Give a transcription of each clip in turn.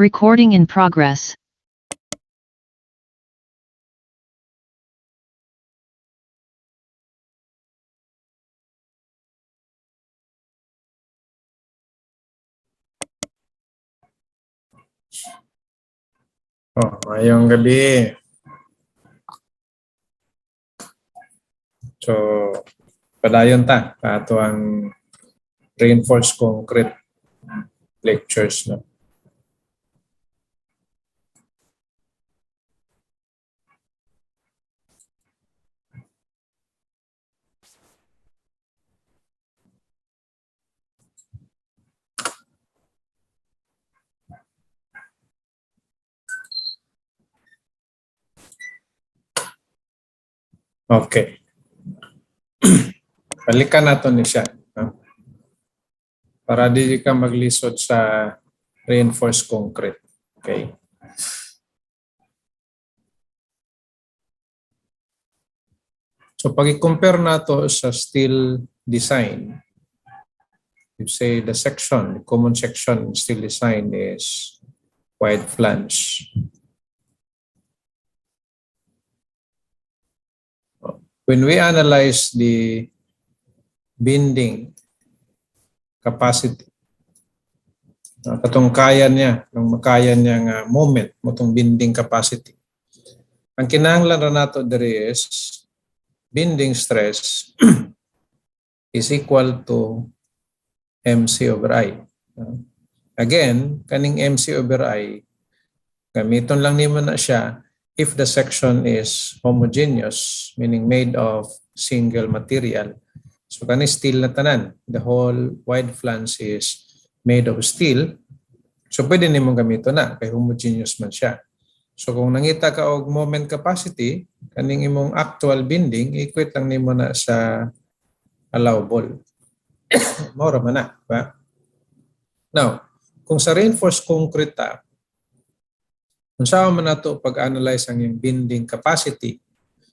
Recording in progress. Ngayong gabi. So, padayon ta ato ang reinforced concrete lectures, no. Okay. Balikan natin ni siya, no? Para di ka maglisod sa reinforced concrete. Okay. So pag i-compare nato sa steel design, you say the section, the common section in steel design is wide flange. When we analyze the bending capacity, katong kaya niya, makaya niya nga moment, motong bending capacity. Ang kinahanglan ra nato diri is bending stress is equal to MC over I. Again, kaning MC over I, gamiton lang nimo na siya if the section is homogeneous, meaning made of single material. So kani steel na tanan, the whole wide flange is made of steel. So pwede nimo gamito na kay homogeneous man siya. So kung nangita ka og moment capacity, kaning imong actual bending, equate lang nimo na sa allowable. Mora man na, ba? Now, kung sa reinforced concrete ta, kung saan man nato pag-analyze ang yung bending capacity.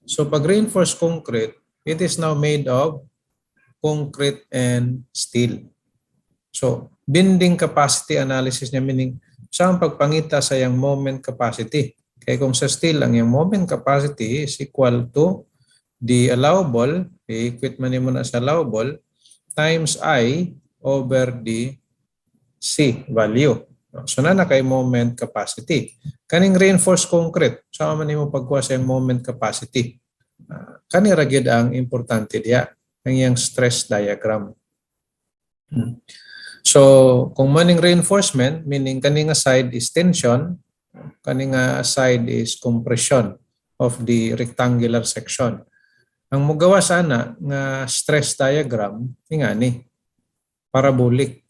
So pag reinforced concrete, it is now made of concrete and steel. So bending capacity analysis niya, meaning saan pagpangita sa yung moment capacity. Kaya kung sa steel, ang yung moment capacity is equal to the allowable, i-equate man mo na sa allowable, times I over the C value. So na kay moment capacity. Kaning reinforced concrete, saan man mo pagkuha sa yung moment capacity. Kani ra gyud ang importante diya, ang iyang stress diagram. So kung maning reinforcement, meaning kaning side is tension, kaning side is compression of the rectangular section. Ang mogawa sana nga stress diagram ingani parabolic,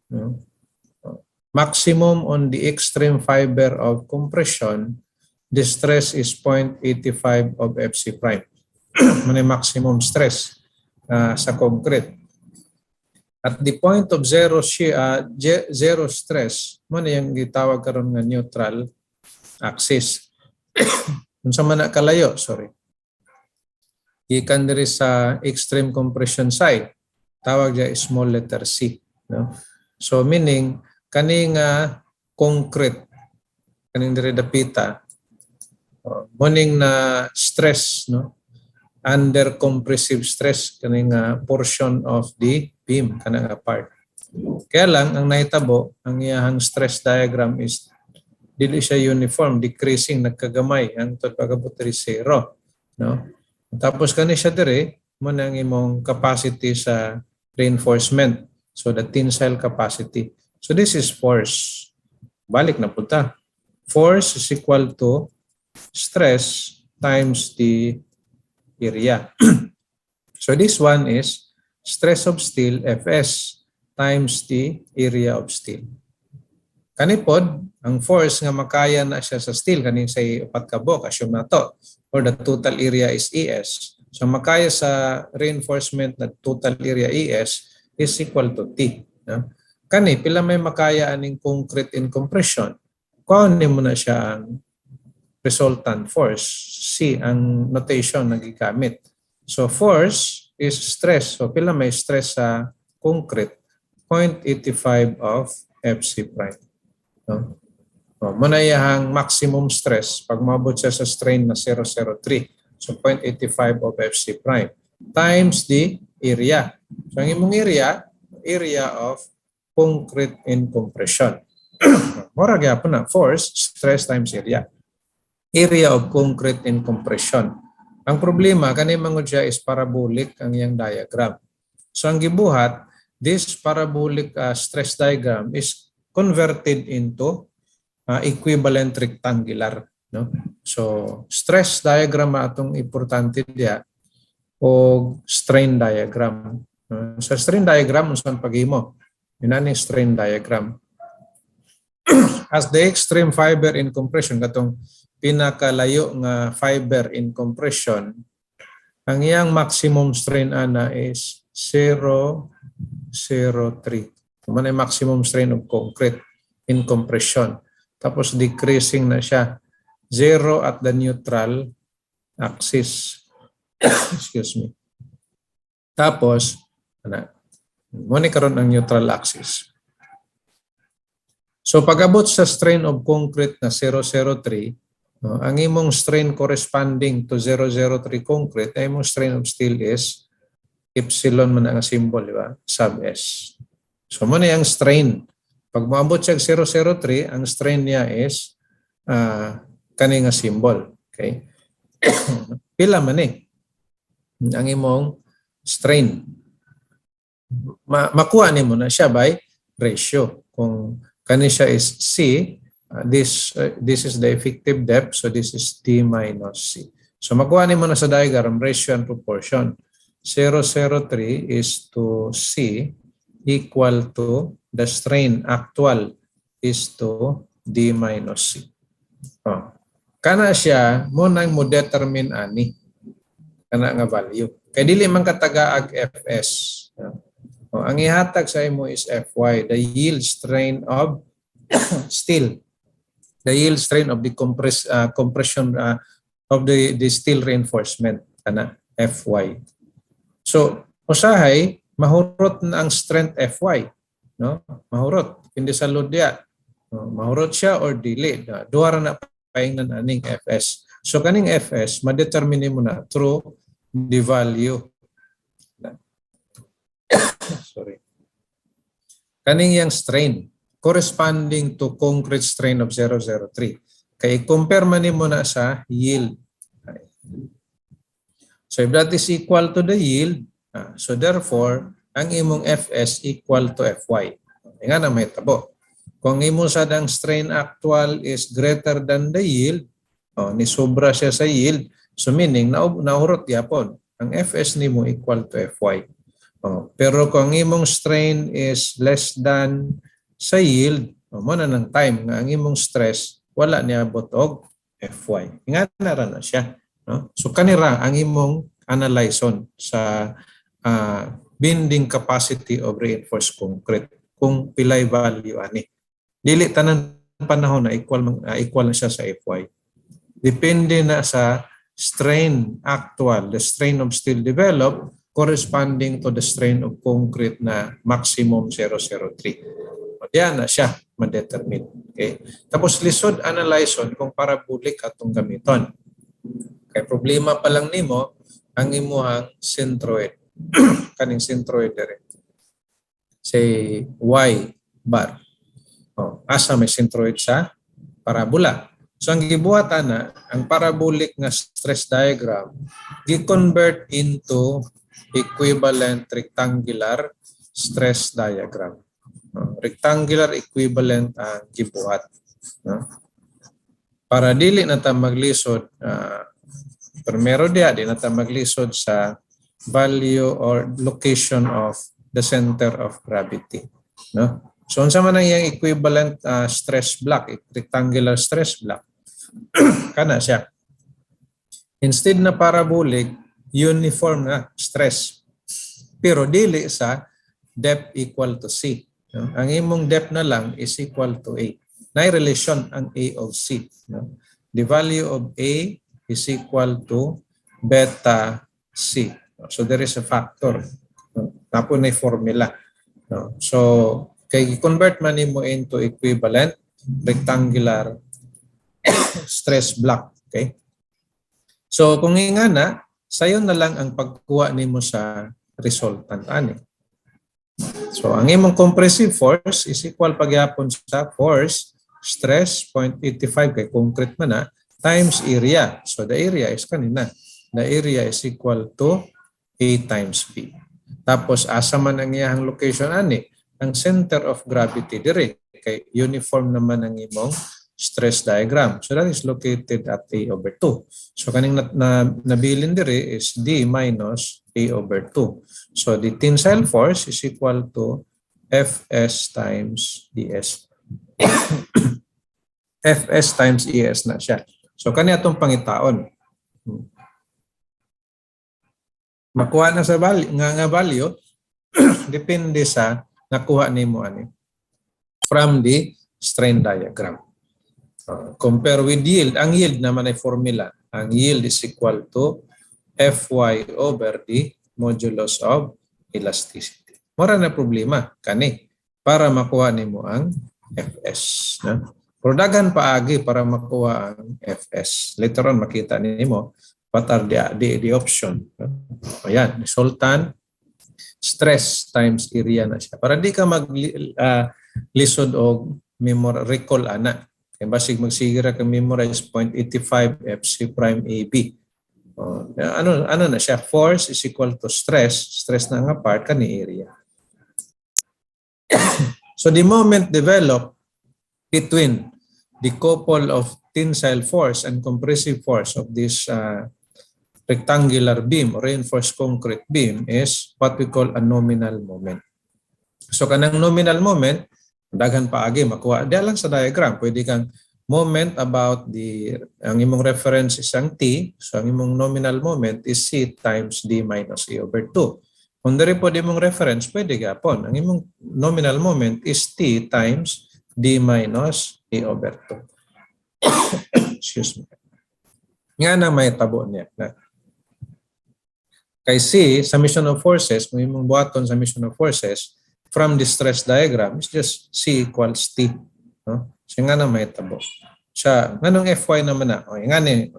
no? Maximum on the extreme fiber of compression, the stress is 0.85 of FC prime. Muna maximum stress sa concrete. At the point of zero stress, muna yung gitawag karon nga neutral axis. Kung sa man kalayo, sorry. Gikan diri sa extreme compression side, tawag diya small letter C, no? So meaning kaning concrete, kaning diri dapita, morning na stress, no, under compressive stress kaning portion of the beam kanang part. Kaya lang ang nahitabo, ang iyang stress diagram is dili siya uniform, decreasing, nagkagamay ang pagabot diri zero, no. Tapos kani siya diri mo nang imong capacity sa reinforcement, so the tensile capacity. So this is force. Balik na punta. Force is equal to stress times the area. So this one is stress of steel Fs times the area of steel. Kanipod, ang force nga makaya na siya sa steel, kaning say upat ka buok, assume na to, or the total area is Es. So makaya sa reinforcement na total area Es is equal to T. No? Kani, pila may makaya aning concrete in compression, kuhanin mo na siya ang resultant force. C, ang notation na gigamit. So force is stress. So pila may stress sa concrete? 0.85 of FC prime. No? Muna iyahang maximum stress pag maabot siya sa strain na 003. So 0.85 of FC prime times the area. So ang imong area of concrete in compression. Mura gyapon na force, stress times area. Area of concrete in compression. Ang problema kani mangod siya is parabolic ang iyang diagram. So ang gibuhat, this parabolic stress diagram is converted into equivalent rectangular, no? So stress diagram atong importante diya o strain diagram. Sa strain diagram unsan paghimo? Inani strain diagram. As the extreme fiber in compression, katong pinakalayo nga fiber in compression, ang iyang maximum strain ana is 0.03. Man ay maximum strain of concrete in compression. Tapos decreasing na siya. 0 at the neutral axis. Excuse me. Tapos, muna karon ang neutral axis. So pag-abot sa strain of concrete na 003, ang imong strain corresponding to 003 concrete, ang imong strain of steel is epsilon man ang symbol, di ba? Sub S. So muna yung strain. Pag maabot siya 003, ang strain niya is kani nga symbol. Okay? Pila man ang imong strain. Makuha nimo na siya by ratio. Kung kani siya is C, this is the effective depth, so this is D minus C. So makuha nimo na sa diagram ratio and proportion. 003 is to C equal to the strain actual is to D minus C. Kana siya mo nang mo determine ani kana nga value. Kay dili man kataga ag Fs. Ang ihatag sa imo is Fy, the yield strain of steel. The yield strain of the compression of the steel reinforcement kana Fy. So usahay mahurot na ang strength Fy, no? Mahurot hindi sa load dia. Mahurot siya or dili. Duha ra na paingnan aning Fs. So kaning Fs ma-determine mo na through the value. Sorry. Kaning yang strain corresponding to concrete strain of 003. Kay compare man nimo na sa yield. So if that is equal to the yield, so therefore ang imong Fs equal to Fy. Nga na may tabo. Kung imo sa dang strain actual is greater than the yield, ni sobra siya sa yield, so meaning naurot gyapon. Ang Fs nimo equal to Fy. Pero kung imong strain is less than sa yield, mo na ng time nga ang imong stress wala niya botog Fy. Nga na siya. No? So kanira ang imong analyson sa bending capacity of reinforced concrete kung pilay value ani. Dili tanan panahon na equal na siya sa Fy. Depende na sa strain actual, the strain of steel developed corresponding to the strain of concrete na maximum 003. Diyan na siya ma-determine. Okay? Tapos lisod analyson kung parabolic atong gamiton. Kay problema pa lang nimo ang imuhang centroid. Kaning centroid dire. Say Y bar. Asa may centroid sa parabola. So ang gibuhat ana, ang parabolic nga stress diagram gi-convert into equivalent rectangular stress diagram. Rectangular equivalent ang gibuhat. Para dili na ta maglisod, primero di na ta maglisod sa value or location of the center of gravity. No? So unsa man ang iyang equivalent stress block, rectangular stress block, kana siya. Instead na parabolic, uniform na stress. Pero dili sa depth equal to C. No? Ang imong depth na lang is equal to A. Na relation ang A of C. No? The value of A is equal to beta C. So there is a factor. No? Tapos na formula. No? So kay i-convert man nimo into equivalent, rectangular stress block. Okay? So kung ingana, sayo na lang ang pagkuha nimo sa resultant ani. So ang imong compressive force is equal pagyapon sa force stress 0.85 kay concrete man na times area. So the area is kanina. The area is equal to A times B. Tapos asa man ang iyang location ani? Ang center of gravity dire kay uniform naman ang imong stress diagram. So that is located at A over 2. So kaning nabilin dire is D minus A over 2. So the tensile force is equal to Fs times ES. Fs times ES na siya. So kani atong pangitaon. Makuha na sa value, nga value depende sa nakuha nimo ani from the strain diagram. Compare with yield. Ang yield naman ay formula. Ang yield is equal to Fy over the modulus of elasticity. Mura na problema kani para makuha nimo ang Fs. No? Pero daghan paagi para makuha ang Fs. Later on makita nimo what are the option. Ayan, resultant stress times area na siya. Para di ka lisod o recall ana. Kaya basig magsigira ka memorize 0.85 Fc prime AB. Ano na siya? Force is equal to stress. Stress na nga part ka ni area. So the moment developed between the couple of tensile force and compressive force of this rectangular beam or reinforced concrete beam is what we call a nominal moment. So kanang nominal moment, daghan paagi makuha. Di lang sa diagram, pwede kang moment about ang imong reference is ang T, so ang imong nominal moment is C times D minus E over 2. Kung dari po di mong reference, pwede gapon. Ang imong nominal moment is T times D minus E over 2. Excuse me. Nga na may tabo niya. Kay C, summation of forces, kung imong buhaton summation of forces, from the stress diagram, is just C equals T. No? So nga na may tabo. Siya, nganong Fy naman na? O, nga ni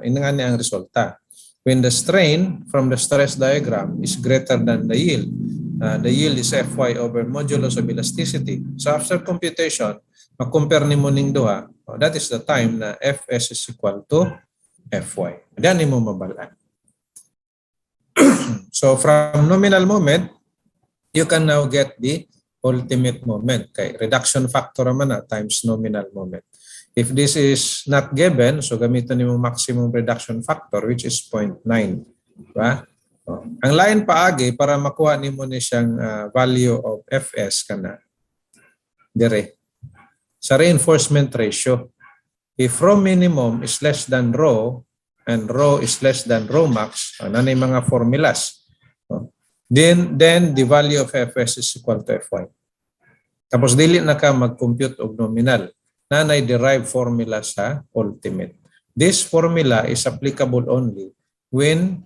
ang resulta. When the strain from the stress diagram is greater than the yield is Fy over modulus of elasticity. So after computation, mag-compare ni mo ning duha, that is the time na Fs is equal to Fy. Diyan ni mo mabalaan. So from nominal moment, you can now get the ultimate moment. Kay reduction factor naman na times nominal moment. If this is not given, so gamitin mo maximum reduction factor which is 0.9. Diba? Ang lain paagi para makuha nimo ni siyang value of Fs kana. Dire. Sa reinforcement ratio, if rho minimum is less than rho and rho is less than rho max, nanay mga formulas. Then the value of Fs is equal to Fy. Tapos dili na ka mag-compute og nominal. Nanay derived formula sa ultimate. This formula is applicable only when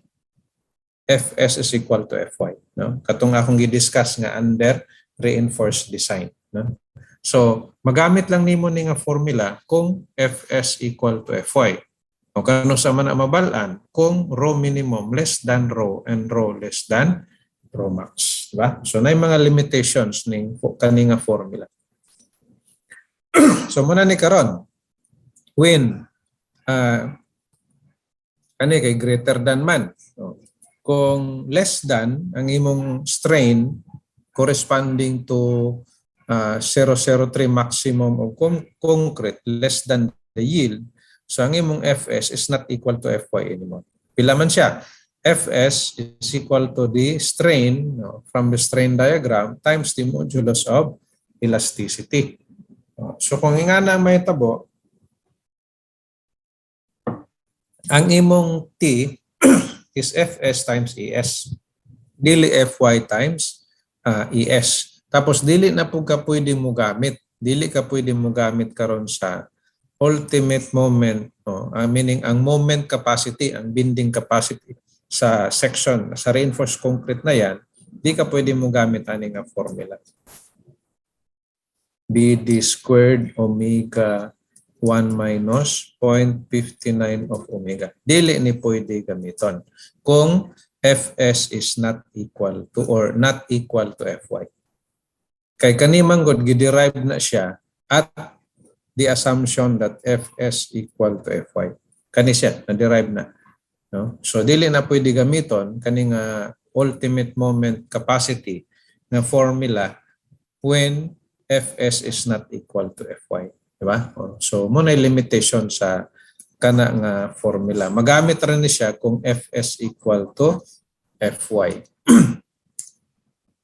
Fs is equal to Fy. No? Katong akong gi-discuss nga under reinforced design. No? So, magamit lang nimo ni nga formula kung Fs equal to Fy. O kano sa man mabalaan kung rho minimum less than rho and rho less than rho max. Diba? So, na mga limitations ning kani nga formula. So, muna ni karon when kani kay greater than man. So, kung less than ang imong strain corresponding to 003 maximum of concrete less than the yield, so ang imong Fs is not equal to Fy anymore. Pila man siya? Fs is equal to the strain from the strain diagram times the modulus of elasticity. So kung nga na may tabo, ang imong T is Fs times Es. Dili Fy times Es. Tapos dili na po ka pwede mo gamit. Dili ka pwede mo gamit karon sa ultimate moment. Meaning ang moment capacity, ang bending capacity sa section, sa reinforced concrete na yan, di ka pwede mo gamit ani nga formula. BD squared omega 1 minus 0.59 of omega. Dili ni pwede gamiton kung Fs is not equal to or not equal to Fy. Kay kanimang god giderive na siya at the assumption that Fs equal to Fy. Kani siya, na-derive na. No? So, dili na pwede gamiton kaning ultimate moment capacity na formula when Fs is not equal to Fy. Diba? So, muna yung limitation sa kana nga formula. Magamit rin siya kung Fs equal to Fy.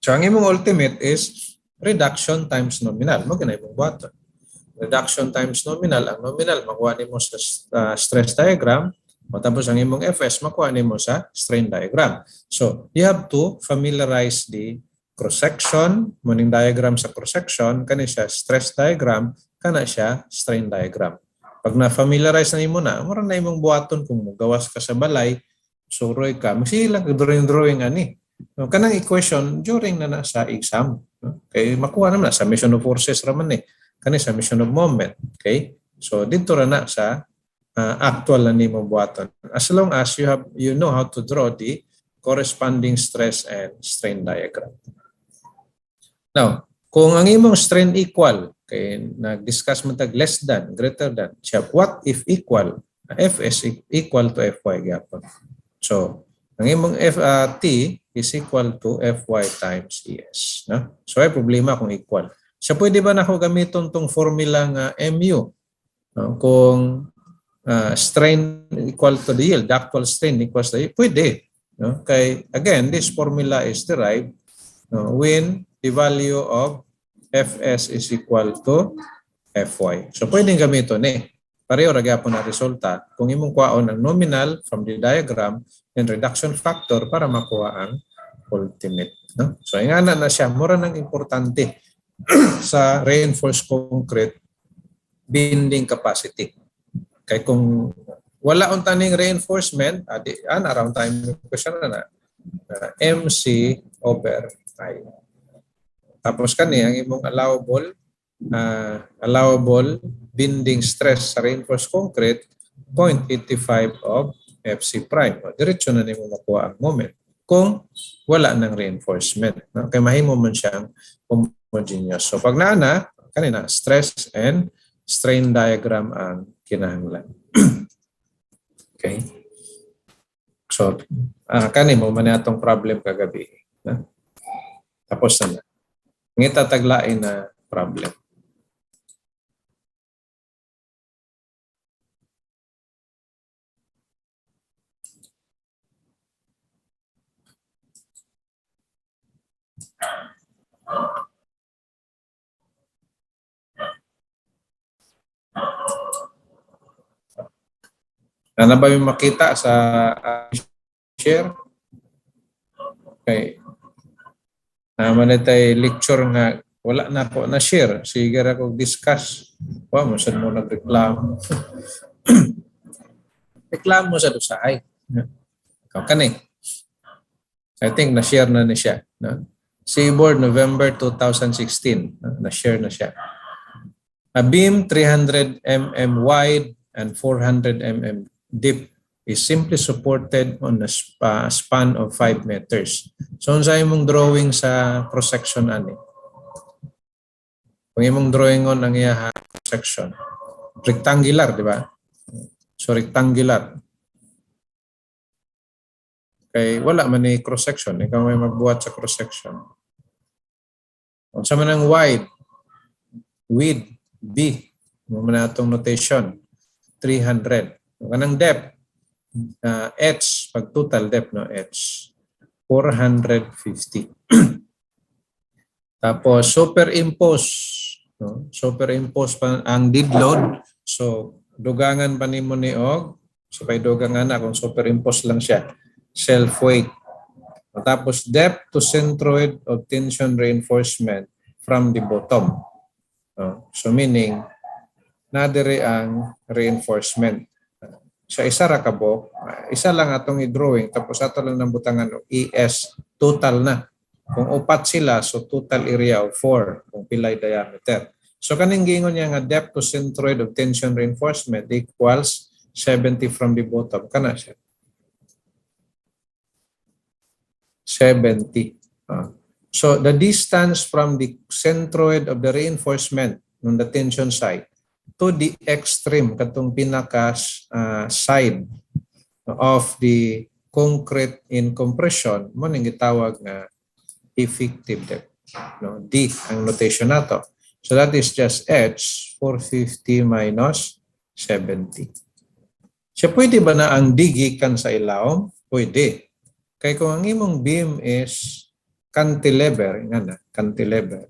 So, ang imong ultimate is reduction times nominal. Magana imong buhaton. Reduction times nominal. Ang nominal, makuha nimo sa stress diagram. O tapos ang imong Fs, makuha nimo sa strain diagram. So, you have to familiarize the cross-section. Muning diagram sa cross-section, kani siya stress diagram, kana siya strain diagram. Pag na-familiarize na nimo na, mura na imong buhaton kung gawas ka sa balay, suroy ka, magsilang drawing ani. No, kanang equation during na sa exam. No? Kay makuha naman na sa summation of forces raman ni. Kani sa summation of moment. Okay? So dito ra na sa actual na nimo buhaton. As long as you know how to draw the corresponding stress and strain diagram. Now, kung ang imong strain equal, kay nag-discuss man tag less than, greater than, siya, what if equal? Fs equal to Fy gyapon. So, ang imong T is equal to Fy times Es. No? So, ay problema kung equal. So, pwede ba na ako gamiton tong formula nga Mu? No? Kung strain equal to the yield, the actual strain equals to the yield, pwede. No? Kay, again, this formula is derived when the value of Fs is equal to Fy. So, pwedeng gamiton pareho ra gyapon na resulta kung imong kuhaon ang nominal from the diagram and reduction factor para makuha ang ultimate. No? So, ingana na siya, mura nang importante sa reinforced concrete bending capacity. Kay kung wala untaning reinforcement, around time question na MC over I. Tapos kani ang imong allowable bending stress sa reinforced concrete 0.85 of FC prime. Diretso na nimo makuha ang moment kung wala ng reinforcement. No? Kaya mahimo man siyang homogeneous. So pag naana, kanina stress and strain diagram ang kinahanglan. Okay. So kanimo man atong problem kagabi. No? Tapos na. Ngita taglain na problem. Ano ba yung makita sa share? Okay. Naman tayo lecture nga wala na ako na share. Sige ako discuss. Wow, masan mo nagreklamo. Reklamo sa dusay. Ikaw kani. I think na-share na ni siya. No? Seaboard, November 2016. Na-share na siya. A beam 300 mm wide and 400 mm deep is simply supported on a span of 5 meters. So, unsa imong drawing sa cross-section ani? Kung imong drawing on ang iya cross-section, rectangular, di ba? So, rectangular. Kay wala man ni cross-section. Ikaw may magbuhat sa cross-section. Unsa man ang wide? Width, B. Mo man atong notation. 300. Kanang depth, H, pag total depth, no, H, 450. Tapos, superimpose. No? Superimpose pa ang dead load. So, dugangan pa nimo ni Og. So, pay dugangan na kung superimpose lang siya. Self-weight. Tapos, depth to centroid of tension reinforcement from the bottom. No? So, meaning, nadiri ang reinforcement. Sa isa ra kabok, isa lang atong i-drawing tapos ato lang nang butangan og ES total na. Kung upat sila so total area of 4 kung pilay diameter. So kaning gingon niya nga depth to centroid of tension reinforcement equals 70 from the bottom. Kana siya. 70. So the distance from the centroid of the reinforcement on the tension side to the extreme katong pinaka side of the concrete in compression mo ning gitawag nga effective depth. No, D ang notation nato. So that is just H 450 minus 70. So pwede ba na ang D gikan sa ilawom? Pwede. Kaya kung ang imong beam is cantilever, nga na, cantilever.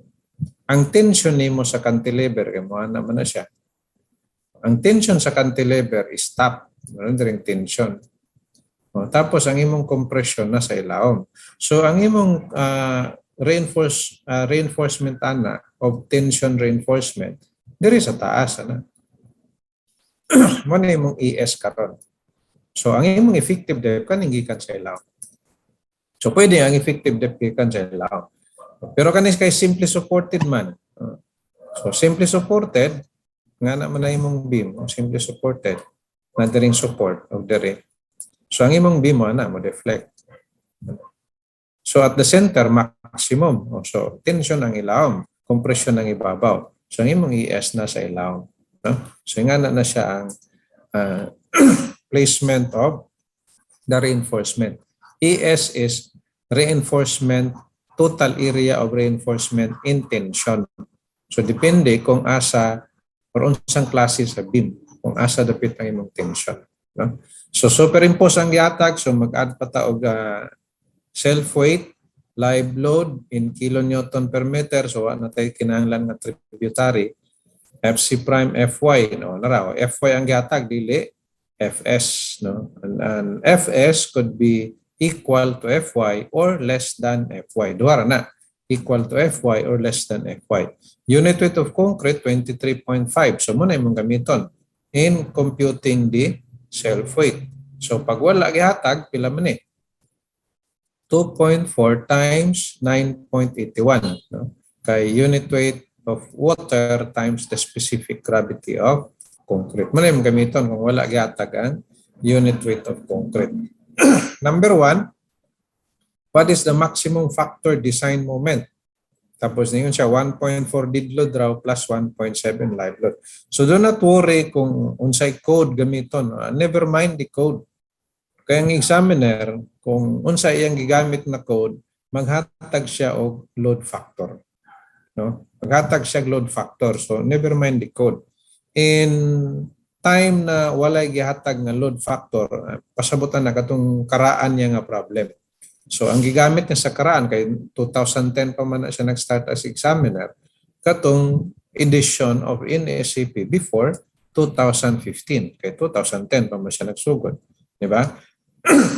Ang tension nimo sa cantilever, kaya mo naman na siya. Ang tension sa cantilever is top. Meron din tension. O, tapos ang imong compression na sa ilawom. So ang imong reinforcement ana of tension reinforcement diri sa taas ana. Mo na imong ES karon. So ang imong effective depth kaning gikan sa ilawom. So pwede ang effective depth gikan sa ilawom. Pero kanis kay simply supported man. So simply supported nga naman na imong beam, simply supported na diring support of the rim. So ang imong beam mo na mo deflect. So at the center maximum. So tension ang ilawom, compression ang ibabaw. So ang imong ES na sa ilawom. So nga na siya ang placement of the reinforcement. ES is reinforcement, total area of reinforcement in tension. So depende kung asa or unsang klase sa beam, kung asa dapit ang imong tension. No? So superimpose ang gihatag, so mag-add pa ta og self-weight, live load in kilonewton per meter, so wala na tayo kinahanglan nga tributary. FC prime Fy, no? Nara, Fy ang gihatag, dili Fs. No? And Fs could be equal to Fy or less than Fy. Duwara na, equal to Fy or less than Fy. Unit weight of concrete, 23.5. So muna yung gamiton in computing the self-weight. So pag wala gihatag, pila man eh? 2.4 times 9.81. No? Kay unit weight of water times the specific gravity of concrete. Muna yung gamiton kung wala gihatag ang unit weight of concrete. Number 1, what is the maximum factor design moment? Tapos na yun siya, 1.4 dead load raw plus 1.7 live load. So do not worry kung unsay code gamiton. Never mind the code. Kaya ang examiner, kung unsay iyang gigamit na code, maghatag siya og load factor. No? Maghatag siya load factor. So never mind the code. In time na walay gihatag nga load factor, pasabutan na katong karaan niya nga problem. So ang gigamit niya sa karaan kay 2010 pa man na siya nag-start as examiner, katong edition of NASCP before 2015. Kay 2010 pa man siya nagsugod, di ba?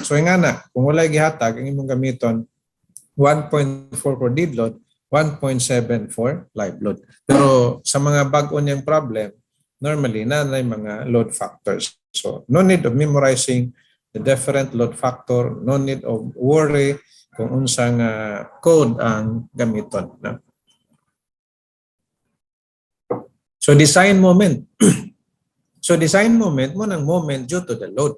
So nga na, kung walay gihatag ang imong gamiton 1.4 for dead load, 1.7 for live load. Pero sa mga bag-o niyang problem, normally na mga load factors. So no need of memorizing the different load factor, no need of worry kung unsang code ang gamiton. No? So design moment. So design moment mo ng moment due to the load.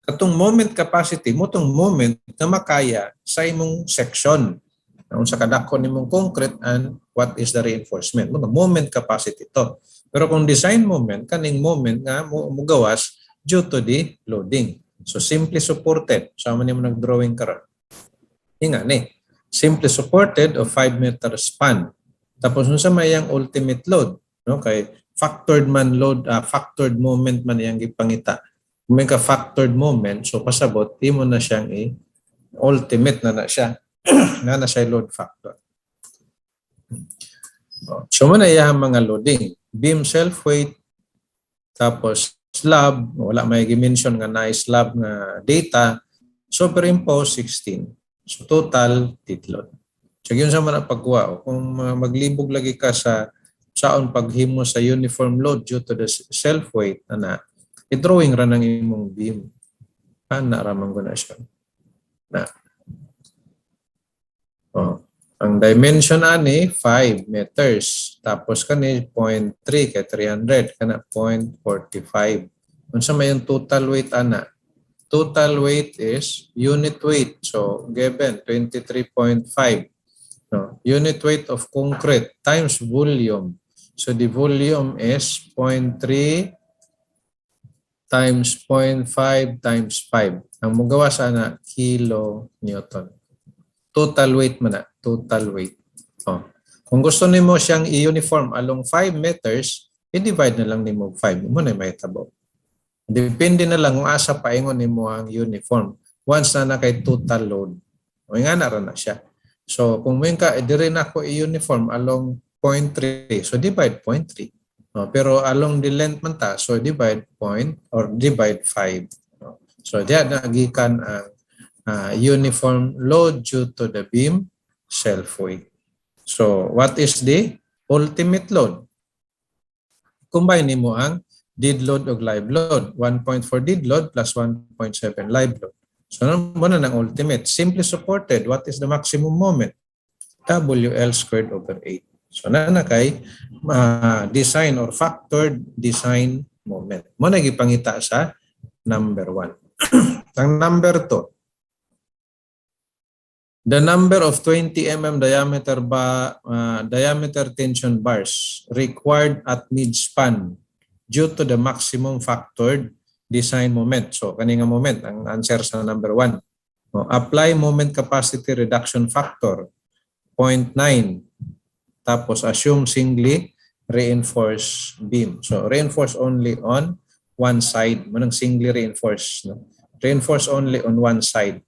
Katong moment capacity mo tong moment na makaya sa imong section. Kung sa kadako nimong concrete and what is the reinforcement. Moment capacity to. Pero kung design moment, kaning moment nga mo gawas due to the loading. So simply supported. Sama niyo nag-drawing karon. Inga ni. Simply supported of 5 meter span. Tapos sa mayang ultimate load, no, kay factored man load, factored moment man yang gipangita. Kung may ka factored moment, so pasabot imo na siyang ultimate na siya. na siya load factor. So muna iyang mga loading. Beam self-weight, tapos slab, wala may gimension nga na slab nga data, superimpose 16. So total dead load. So yun sa mga pagkuha. Kung maglibog lagi ka sa saon paghimo sa uniform load due to the self-weight, i-drawing ra ng imong beam. Naramang ko na siya. Na. Ang dimension ani 5 meters. Tapos kani 0.3 kay 300 kana 0.45. Unsa may yung total weight ana? Total weight is unit weight. So given 23.5. No, unit weight of concrete times volume. So the volume is 0.3 times 0.5 times 5. Ang magawa sana kilonewton. Total weight man na. Total weight. Oh. Kung gusto nimo siyang i-uniform along 5 meters, i-divide na lang nimo 5. Mo na mahitabo. Depende na lang kung asa paingon nimo ang uniform. Once na kay total load. O nga na rin na siya. So kung may ka, dire na ako i-uniform along 0.3. So divide 0.3. Pero along the length man ta, so divide divide 5. So diyan nagikan ang uniform load due to the beam self-weight. So what is the ultimate load? Combine mo ang dead load o live load. 1.4 dead load plus 1.7 live load. So muna ng ultimate. Simply supported, what is the maximum moment? WL squared over 8. So na kay design or factored design moment. Muna gipangita sa number 1. Ang number 2. The number of 20 mm diameter tension bars required at mid-span due to the maximum factored design moment. So, kanina moment, ang answer sa number 1. Apply moment capacity reduction factor, 0.9. Tapos, assume singly reinforced beam. So, reinforce only on one side. Manang singly reinforce. No? Reinforce only on one side.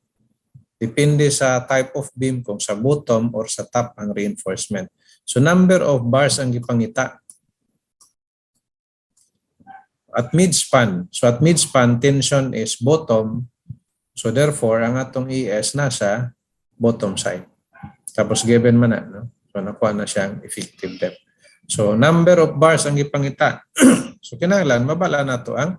Depende sa type of beam kung sa bottom or sa top ang reinforcement. So number of bars ang gipangita. At midspan. So at midspan, tension is bottom. So therefore, ang atong ES nasa bottom side. Tapos given man na. No? So nakuha na siyang effective depth. So number of bars ang gipangita. So kinahanglan, mabala na to ang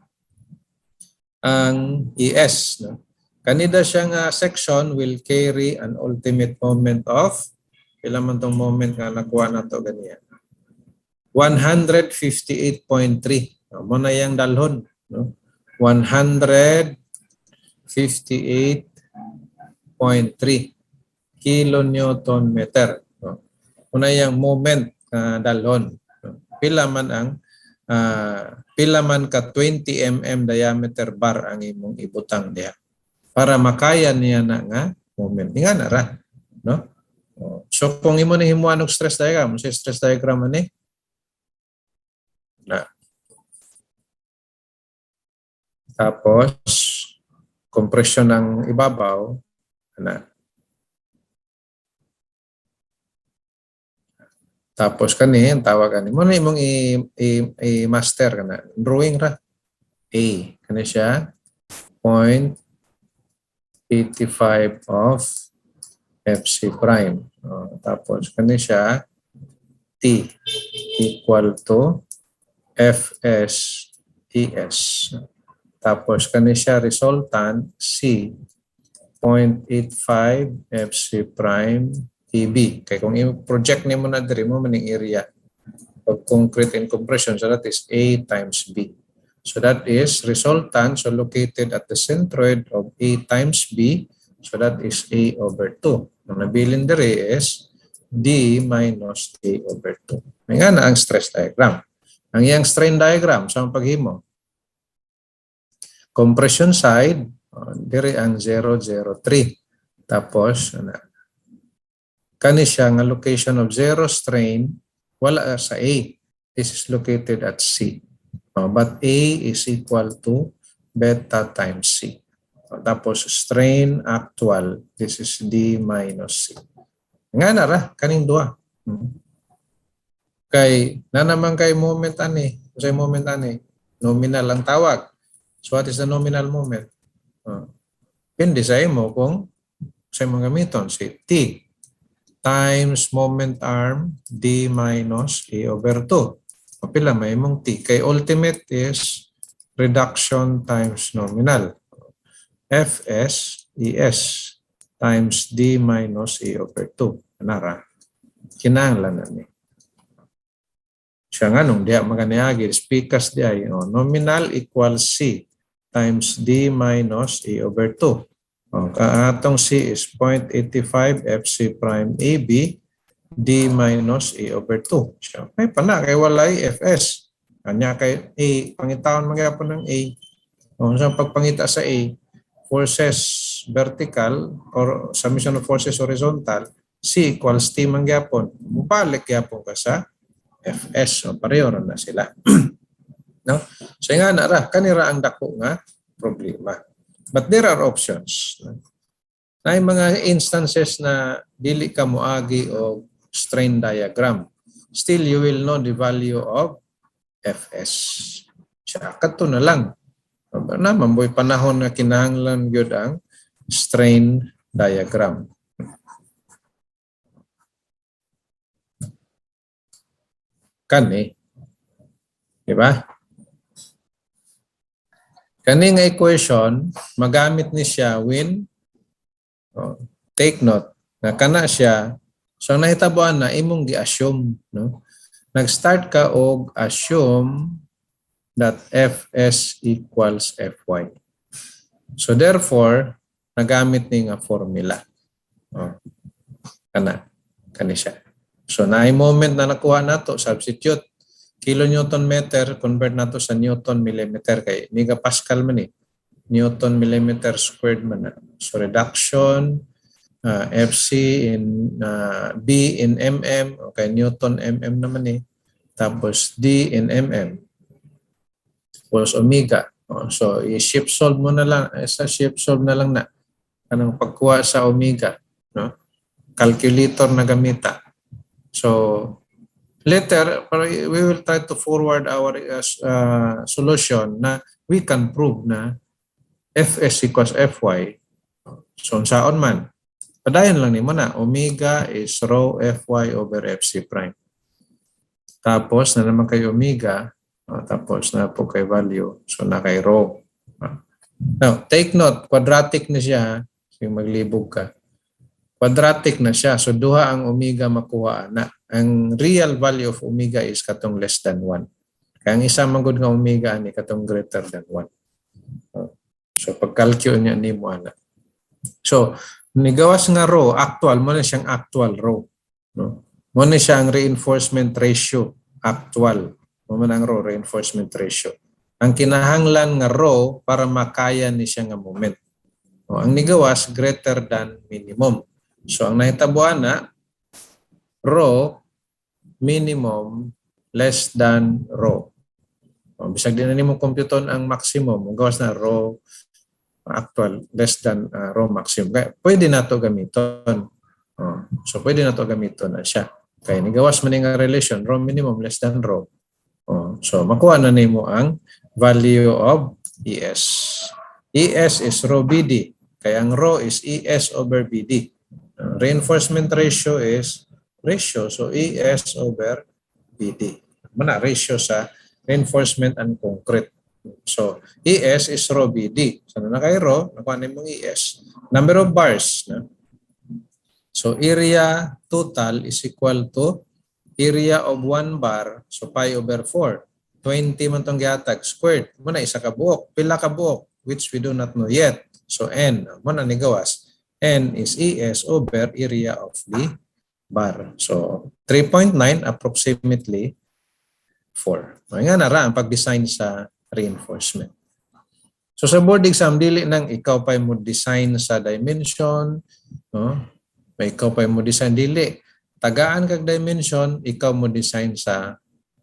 ES. No? Kanida siyang section will carry an ultimate moment of, ilan man tong moment nga nakuha na ito ganyan, 158.3. Muna yung dalhon. No? 158.3 kilonewton meter. No? Muna yung moment dalhon. No? Pila man ka 20 mm diameter bar ang imong ibutang diha. Para makaya niya na nga moment. Nga na ra. No? So kung imo ni himuan og stress diagram, sa stress diagram ani na. Tapos compression ng ibabaw na. Tapos kani ang tawag ani mo na imong i-master kana. Drawing ra. A kani siya 0.85 of FC prime. Tapos kani siya T equal to Fs ES. Tapos kani siya resultant C 0.85 FC prime TB. Kaya kung i-project nimo na diri mo maning area of concrete and compression, so that is A times B. So that is resultant, so located at the centroid of A times B. So that is A over 2. Ang nabilin diri is D minus A over 2. May nga na ang stress diagram. Ang iyang strain diagram sa paghimo. Compression side, diri ang 003. Tapos, kani siya nga location of zero strain, wala sa A. This is located at C. But A is equal to beta times C. Tapos strain actual, this is D minus C. Nga na ra, kaning duha. Kay, na naman kay moment ani. Kasi moment ani, nominal ang tawag. So what is the nominal moment? Pindi sa imo kung sa imong gamiton, si T times moment arm D minus A over 2. Pila may mong T. Kay ultimate is reduction times nominal. Fs ES times D minus A over 2. Anara. Kinahanglan na ni. Siya nga nung diya maganiagi, speakers diya, nominal equals C times D minus A over 2. Atong C is 0.85 FC prime AB D minus A over 2. Siya, may pana, kay walay FS. Kanya kay A, pangitawan magyapon ng A. Sa pagpangita sa A, forces vertical or summation of forces horizontal, C equals T mangyapon. Mubalik yapon ka sa FS. So pareho na sila. No? So nga na ra, kanira ang dako nga problema. But there are options. Na mga instances na dili ka moagi o strain diagram. Still, you will know the value of FS. Siya, kato na lang. Naman, boy panahon na kinahanglan yun ang strain diagram. Kani. Diba? Kani nga equation, magamit ni siya when, take note, na kana siya, so nahitabuan na, imong gi-assume. No? Nag-start ka og assume that Fs equals Fy. So therefore, nagamit ni nga formula. Kani siya. So naay moment na nakuha nato, substitute. Kilonewton meter, convert nato sa Newton millimeter kay megapascal man eh. Newton millimeter squared man na. So reduction, FC in B in mm, okay, Newton mm naman eh. Tapos D in mm. Plus omega. So i-shift solve mo na lang, sa shift solve na lang na. Anong pagkuha sa omega, no? Calculator na gamita. So later, we will try to forward our solution na we can prove na Fs equals Fy. So, saan man? Padayon lang ni mo na, omega is rho Fy over Fc prime. Tapos, na naman kay omega, tapos na po kay value, so na kay rho. Now, take note, quadratic na siya, yung maglibog ka. Quadratic na siya, so duha ang omega makuha na. Ang real value of omega is katong less than 1. Kaya ang isa magod nga omega ni katong greater than 1. So pag-calculate niya ni mo ana. So nigawas nga rho, actual mo na siyang actual rho, no? Mo na siyang reinforcement ratio, actual. Mo man ang rho reinforcement ratio. Ang kinahanglan nga rho para makaya ni siya nga moment. Ang nigawas greater than minimum. So ang nahitabuan na rho minimum less than rho. Bisag din na nimo computon ang maximum, gawas na rho actual less than rho maximum. Kaya pwede na to gamiton. So pwede na to gamiton na siya. Kaya nigawas man nga relation rho minimum less than rho. So makuha na nimo ang value of ES. ES is rho BD. Kaya ang rho is ES over BD. Reinforcement ratio is ratio. So ES over BD. Mana ratio sa reinforcement and concrete. So ES is rho BD. So na kay rho, nakuha na mong ES. Number of bars. No? So area total is equal to area of 1 bar. So pi over 4. 20 man itong gihatag squared. Muna isa ka buok. Pila ka buok? Which we do not know yet. So N. Muna nigawas. N is ES over area of the bar. So 3.9 approximately 4. Nga na ra ang pag-design sa reinforcement. So sa board exam, dili nang ikaw pa mo design sa dimension, no? May ikaw pa mo design dili. Tagaan kag dimension, ikaw mo design sa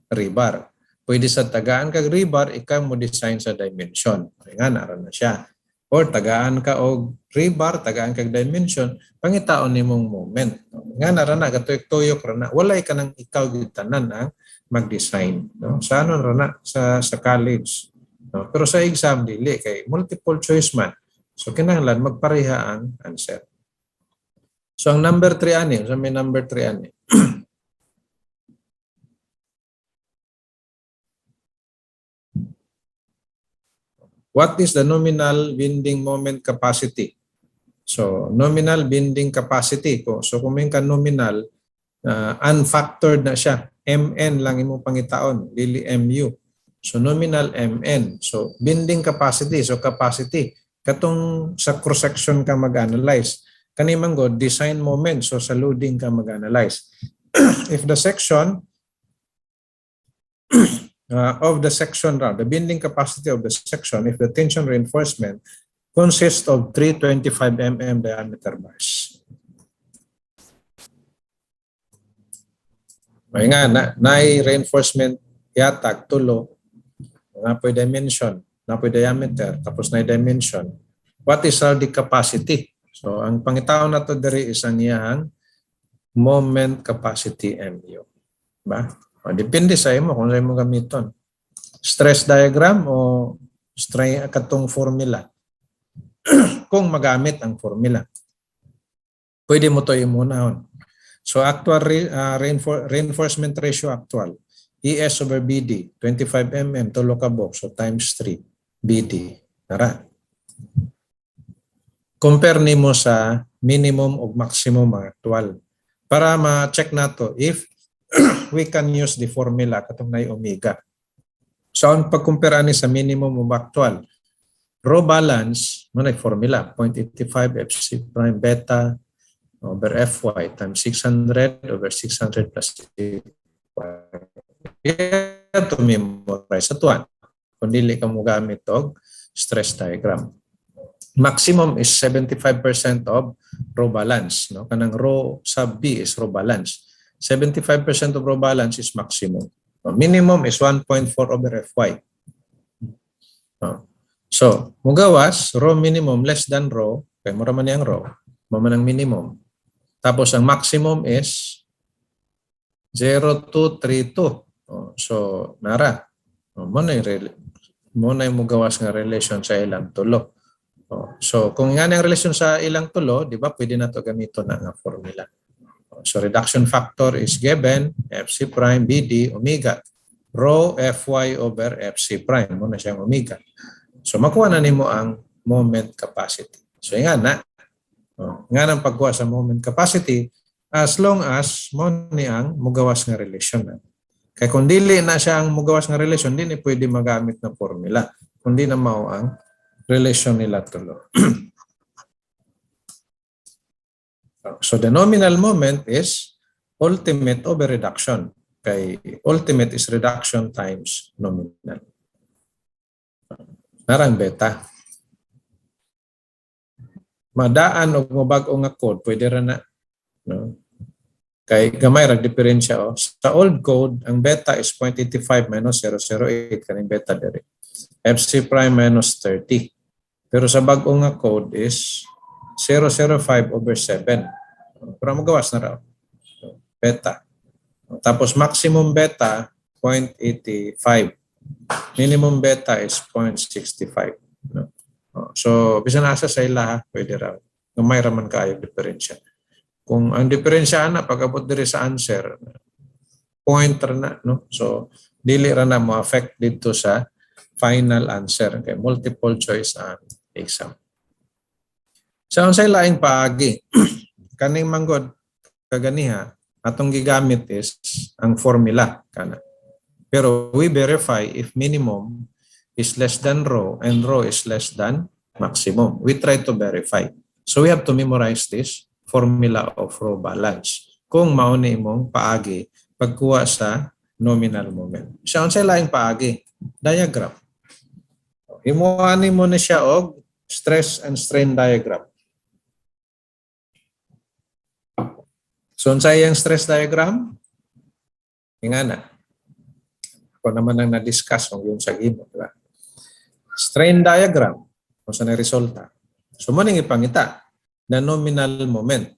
rebar. Pwede sa tagaan kag rebar, ikaw mo design sa dimension. Nga na ra na siya. Or tagaan ka og rebar, tagaan kag dimension, pangitaon nimong moment. Nga na ra na katuyok-tuyok ra na. Walay ka nang ikaw gyud tanan ang mag-design, no? Sa ano ra na sa college. No? Pero sa exam dili kay multiple choice man. So kinahanglan magpareha ang answer. So ang number 3 ani, so may number 3 ani. What is the nominal bending moment capacity? So, nominal bending capacity ko. So, kung may ka nominal, unfactored na siya. MN lang imong pangitaon, dili MU. So nominal MN. So bending capacity. So capacity. Katong sa cross-section ka mag-analyze. Kanimang go, design moment. So sa loading ka mag-analyze. If the section of the section, the bending capacity of the section, if the tension reinforcement consists of 325 mm diameter bars. May nga na reinforcement yatag tulo napoy dimension, napoy diameter, tapos na dimension. What is the capacity? So ang pangitaon nato diri is ang iyang moment capacity MU. Ba? O, depende sa imo kung ano mo gamiton. Stress diagram o katong formula. Kung magamit ang formula. Pwede mo to imunahon. So actual reinforcement ratio actual. ES over BD, 25 mm, tulo ka box, so times 3, BD. Tara. Compare nimo sa minimum o maximum actual. Para ma-check nato if we can use the formula katong na omega. So ang pag-compare ni sa minimum o actual, raw balance, mo na formula, 0.85 FC prime beta over Fy times 600 over 600 plus you have to memorize at one. Kung dili ka mo gamit og stress diagram. Maximum is 75% of raw balance. No? Kanang raw sub B is raw balance. 75% of raw balance is maximum. No? Minimum is 1.4 over Fy. No? So, mugawas, raw minimum less than raw. Kaya mura man yung raw. Maman ang minimum. Tapos ang maximum is 0.232. So, nara. Muna yung mugawas nga relation sa ilang tulo. So, kung nga ang relation sa ilang tulo, di ba, pwede na ito gamito na nga formula. So, reduction factor is given, FC prime, BD, omega. Rho, Fy over FC prime. Muna siyang omega. So, makuha na nimo ang moment capacity. So, nga na. Nga nang pagkuha sa moment capacity, as long as mo ni ang mugawas nga relation na. Kaya kung dili na siya ang mugawas nga relation, hindi ni pwede magamit na formula. Kundi na mao ang relation nila tulo. So the nominal moment is ultimate over reduction. Kay ultimate is reduction times nominal. Narang beta. Madaan o mabag-o nga code, pwede ra na. No? Kay gamay ra diferensya o. Sa old code, ang beta is 0.85 minus 0.08 kaning beta diri. FC prime minus 30. Pero sa bag-o nga code is 0.05 over 7. Pero magawas na raw. Beta. Tapos maximum beta 0.85. Minimum beta is 0.65. So bisan asa sa ila pwede raw. Gamay ra man kaayo diferensya. Kung ang diferensya na pag-abot diri sa answer, pointer na, no? So, dili ra na mo-affect dito sa final answer. Okay? Multiple choice ang exam. So, ang sa laing paagi, kaning manggod, kaganiha, atong gigamit is ang formula. Kana. Pero we verify if minimum is less than rho and rho is less than maximum. We try to verify. So, we have to memorize this formula of raw balance. Kung mauni mong paagi pagkuha sa nominal moment. Siya unsay laing paagi? Diagram. Imuani mo na siya og stress and strain diagram. So unsay ang stress diagram? Ingana. Ako naman ang na-discuss kung yun sa imo, diba? Strain diagram. Kung saan ang resulta. So mo ning ipangita na nominal moment.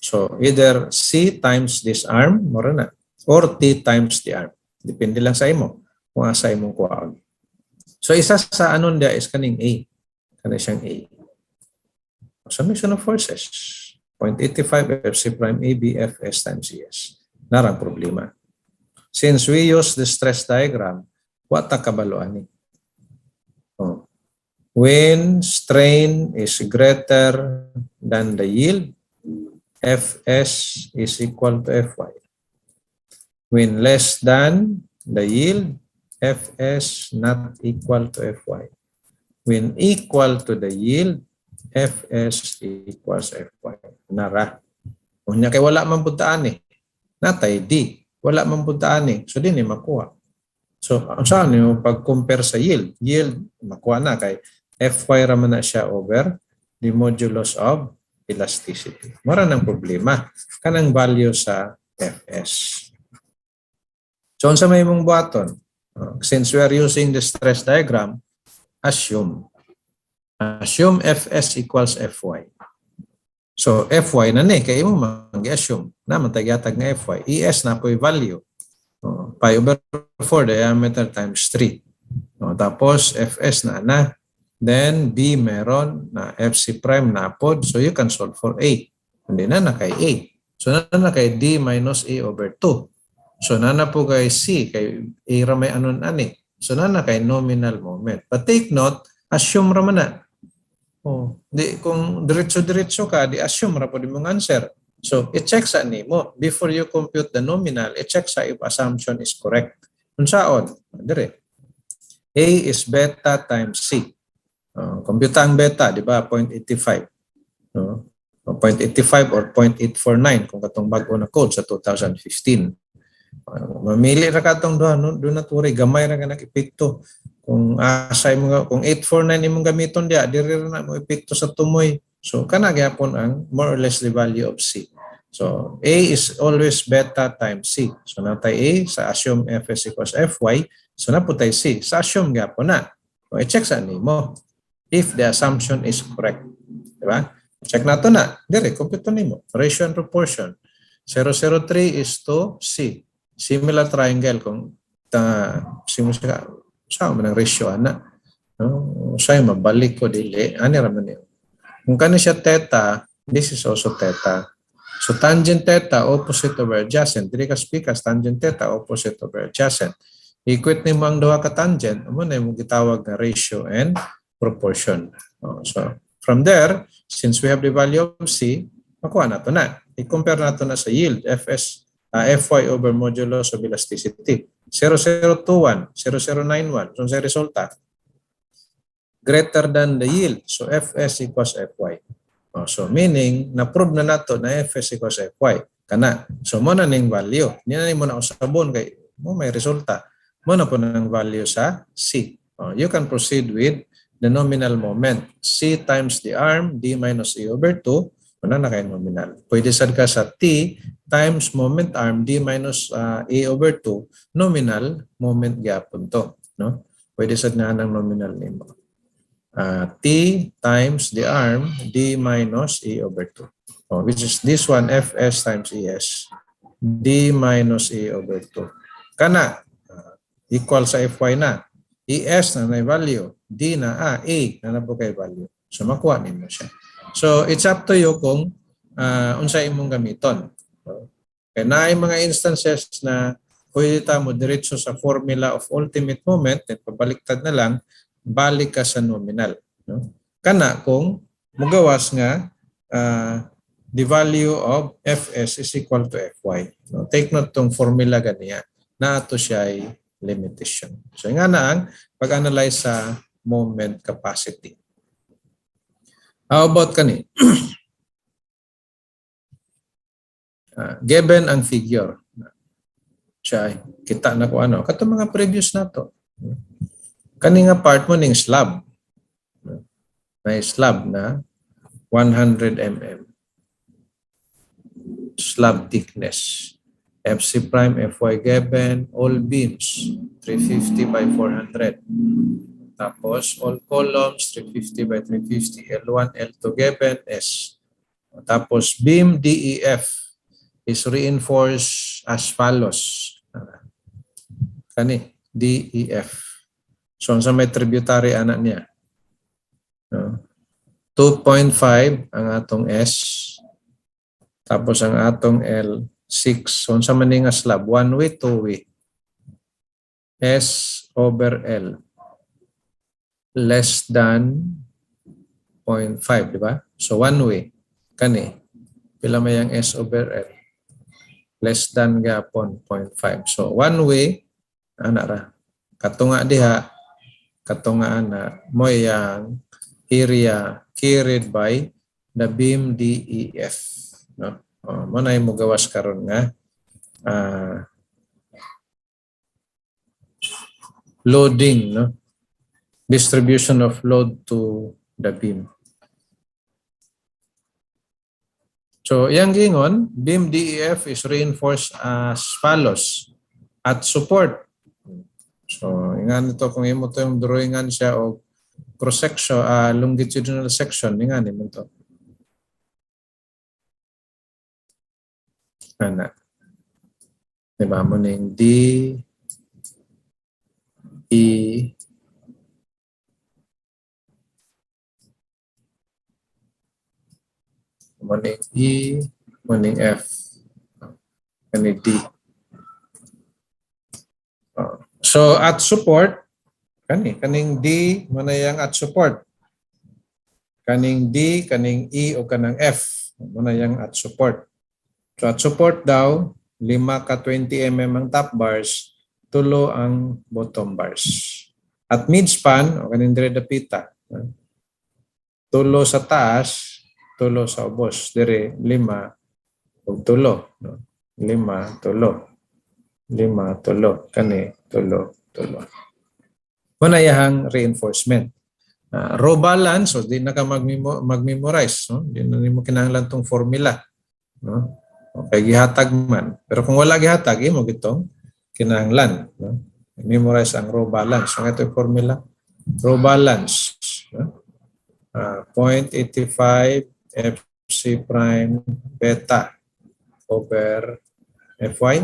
So either C times this arm, mora na, or T times the arm. Depende lang sa imo kung asa imong kuhaon. So isa sa anon dia is kaning A. Kana siyang A. Summation of forces. 0.85 FC prime AB Fs times CS. Narang problema. Since we use the stress diagram, what ta kabaloan ni? When strain is greater than the yield Fs is equal to Fy. When less than the yield, Fs not equal to Fy. When equal to the yield, Fs equals Fy. Nara. Unya kay wala man puntaan eh. Natay D. Wala man puntaan eh. So din makuha. So saan yung pag-compare sa yield? Yield, makuha na kay Fy raman na siya over the modulus of elasticity. Mara ng problema. Kanang value sa Fs. So, sa may mong buhaton, since we are using the stress diagram, assume Fs equals Fy. So, Fy na ni, kaya mo mag-assume na matagyatag nga Fy. Es na po yung value. Pi over 4 diameter times 3. Tapos, Fs na. Then, B meron na Fc prime na pod. So, you can solve for A. Hindi na kay A. So, na kay D minus A over 2. So, nana po kay C, kay A ramay anon ani. So, nana kay nominal moment. But take note, assume raman na. Di, kung diretso-diretso ka, di assume ra po di mong answer. So, i-check sa mo. Before you compute the nominal, i-check sa if assumption is correct. Kung saan? Dire. A is beta times C. Compute ang beta, di ba? 0.85. 0.85 or 0.849 kung katong bago na code sa 2015. Mamili ra katong do na turi gamay ra ka nag-epekto. Kung asay mo kung 849 imong gamiton dia diri ra na mo epekto sa tumoy. So kana gyapon ang more or less the value of C. So A is always beta times C. So natay A sa assume Fs equals Fy. So naputay C sa assume gyapon na. O i-check sa nimo if the assumption is correct. Di ba? Check nato na. Dire compute nimo. Ratio and proportion. 003 is to C. Similar triangle kung sa man ang ratio ana. Say mabalik ko dili ani ra man niyo. Kung kani siya theta, this is also theta. So tangent theta opposite over adjacent. Dili ka spikas tangent theta opposite over adjacent. Equate nimo ang duha ka tangent, amo na imong gitawag nga ratio and proportion. So from there, since we have the value of C, makuha nato na. I-compare nato na sa yield Fy over modulus of elasticity. 0021, 0091. So sa resulta, greater than the yield. So Fs equals Fy. So meaning, na-prove na nato na Fs equals Fy. Kana. So mo na ning value. Hindi na mo na usabon kay mo may resulta. Mo na po ng value sa C. You can proceed with the nominal moment. C times the arm, D minus E over 2. Una na kayo nominal. Pwede sad ka sa T times moment arm D minus A over 2 nominal moment gyapon to, no? Pwede sad na ng nominal nimo. T times the arm D minus A over 2. Which is this one Fs times Es D minus A over 2. Kana equal sa Fy na. Es na may value, D na A na po kay value. So makuha nimo siya. So it's up to you kung unsa imong gamiton. Kaya naay mga instances na pwede ta mo diretso sa formula of ultimate moment at pabaliktad na lang, balik ka sa nominal. No? Kana kung mugawas nga the value of Fs is equal to Fy. No? Take note tong formula ganiya na ato siya ay limitation. So nga na ang pag-analyze sa moment capacity. How about kani? Given ang figure. Siya, kita na ko ano. Kato mga previous na to. Kani nga part mo ning slab. May slab na 100 mm. Slab thickness. Fc prime, Fy given, all beams, 350 by 400. Tapos, all columns, 350 by 350, L1, L2 given, S. Tapos, beam DEF is reinforced as follows. Kani, DEF. So, sa may tributary anak niya. 2.5 ang atong S. Tapos, ang atong L, 6. So, sa maning slab, 1 way, 2 way. S over L. Less than 0.5, di ba? So, 1 way. Kani, pila may ang S over L. Less than gapon 0.5. So one way ana ra katunga diha katunga ana mo yang area carried by the beam DEF, no? Mo na mo gawas karon nga loading, no? Distribution of load to the beam. So, yang gingon, beam DEF is reinforced as follows. At support. So, ingan ito, kung imo ito yung drawingan siya o cross-section, longitudinal section, ingan imo ito. Ano? Diba mo na yung D, E, morning E, morning F, and D. So at support, kaning D, manayang at support. Kaning D, kaning E, o kanang F, manayang at support. So at support daw, 5 ka 20 mm ang top bars, 3 ang bottom bars. At midspan, o kaning dire dapita, 3 sa taas, 3 sa ubos. Dire 5 ug 3, no? 5, 3, 5, 3, kani 3. Manayahang reinforcement. Row balance, so di na ka mag-memorize, no? Di na nimo kinahanglan tong formula, no? Okay, gihatag man. Pero kung wala gihatag, imo gitong kinahanglan, no? Memorize ang row balance. So ito yung formula. Row balance, no? 0.85 FC prime beta over Fy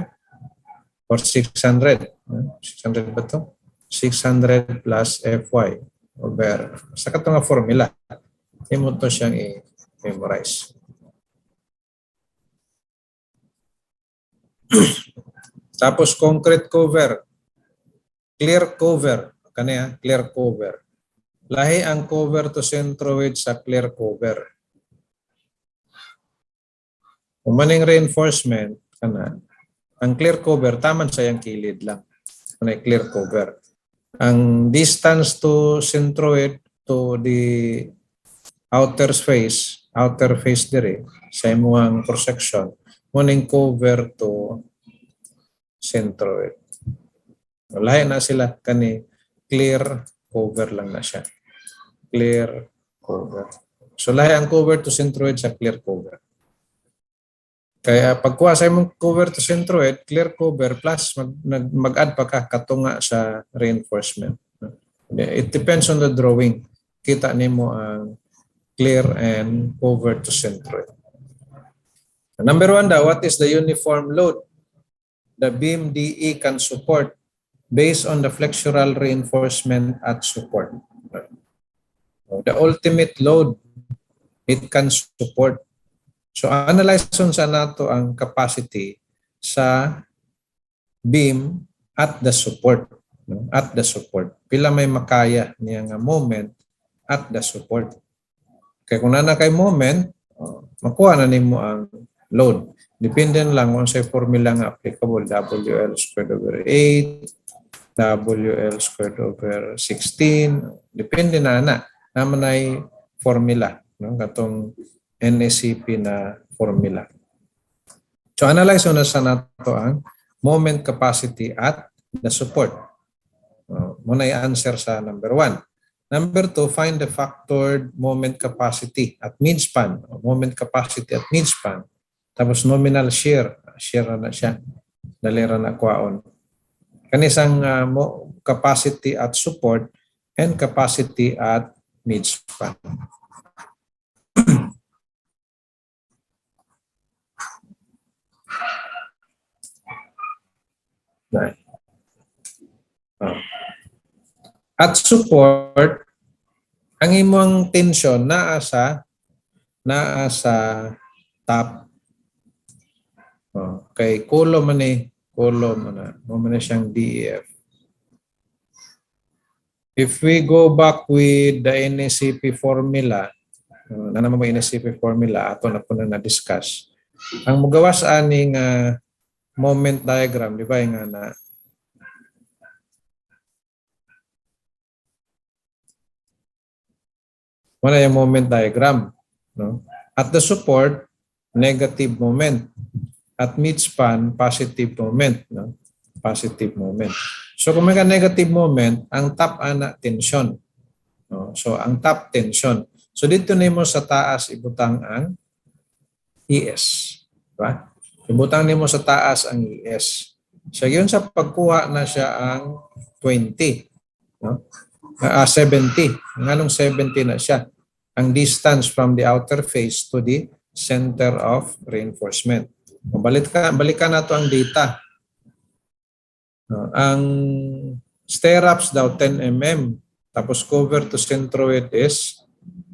or 600. 600 ba ito? 600 plus Fy over sa katong nga formula. Imo to siyang i-memorize. Tapos concrete cover. Clear cover. Kaniya, clear cover. Lahi ang cover to centroid sa clear cover. Kung maning reinforcement, ang clear cover, taman sa yung kilid lang. Kung clear cover. Ang distance to centroid to the outer face dire, sa imuang cross-section, maning cover to centroid. Lahi na sila, kani clear cover lang na siya. Clear cover. So lahi ang cover to centroid sa clear cover. Kaya pagkuha sa imong cover to centroid, clear cover plus mag-add pa ka katunga sa reinforcement. It depends on the drawing. Kita nimo ang clear and cover to centroid. Number 1 daw, what is the uniform load the beam DE can support based on the flexural reinforcement at support? The ultimate load it can support. So analyze sa nato ang capacity sa beam at the support. At the support. Pila may makaya niya nga moment at the support. Kaya kung na kay moment, makuha na nimo ang load. Depende lang kung sa formula nga applicable. WL squared over 8, WL squared over 16. Depende na naman ay formula, no? Katong NSCP na formula. So analyze na sa nato ang moment capacity at the support. Muna yung answer sa number 1. Number 2, find the factored moment capacity at midspan. Moment capacity at midspan. Tapos nominal shear. Shear na siya. Dalira na kwaon. Kanisang capacity at support and capacity at midspan. At support, ang imong tension naa sa top. Kay kulo man mo man siyang DEF. If we go back with the NSCP formula, na naman may NSCP formula, ato na po na discuss. Ang mugawas aning moment diagram, di ba nga na wala yung moment diagram, no? At the support, negative moment. At midspan, positive moment, no? Positive moment. So kung may negative moment, ang top ana tension. No? So ang top tension. So dito nimo sa taas ibutang ang ES, diba? Ibutang nimo sa taas ang ES. So yun sa pagkuha na siya ang 20, no? 70. Nganong 70 na siya? Ang distance from the outer face to the center of reinforcement. Balikan na to ang data. Ang stirrups daw 10 mm. Tapos cover to centroid is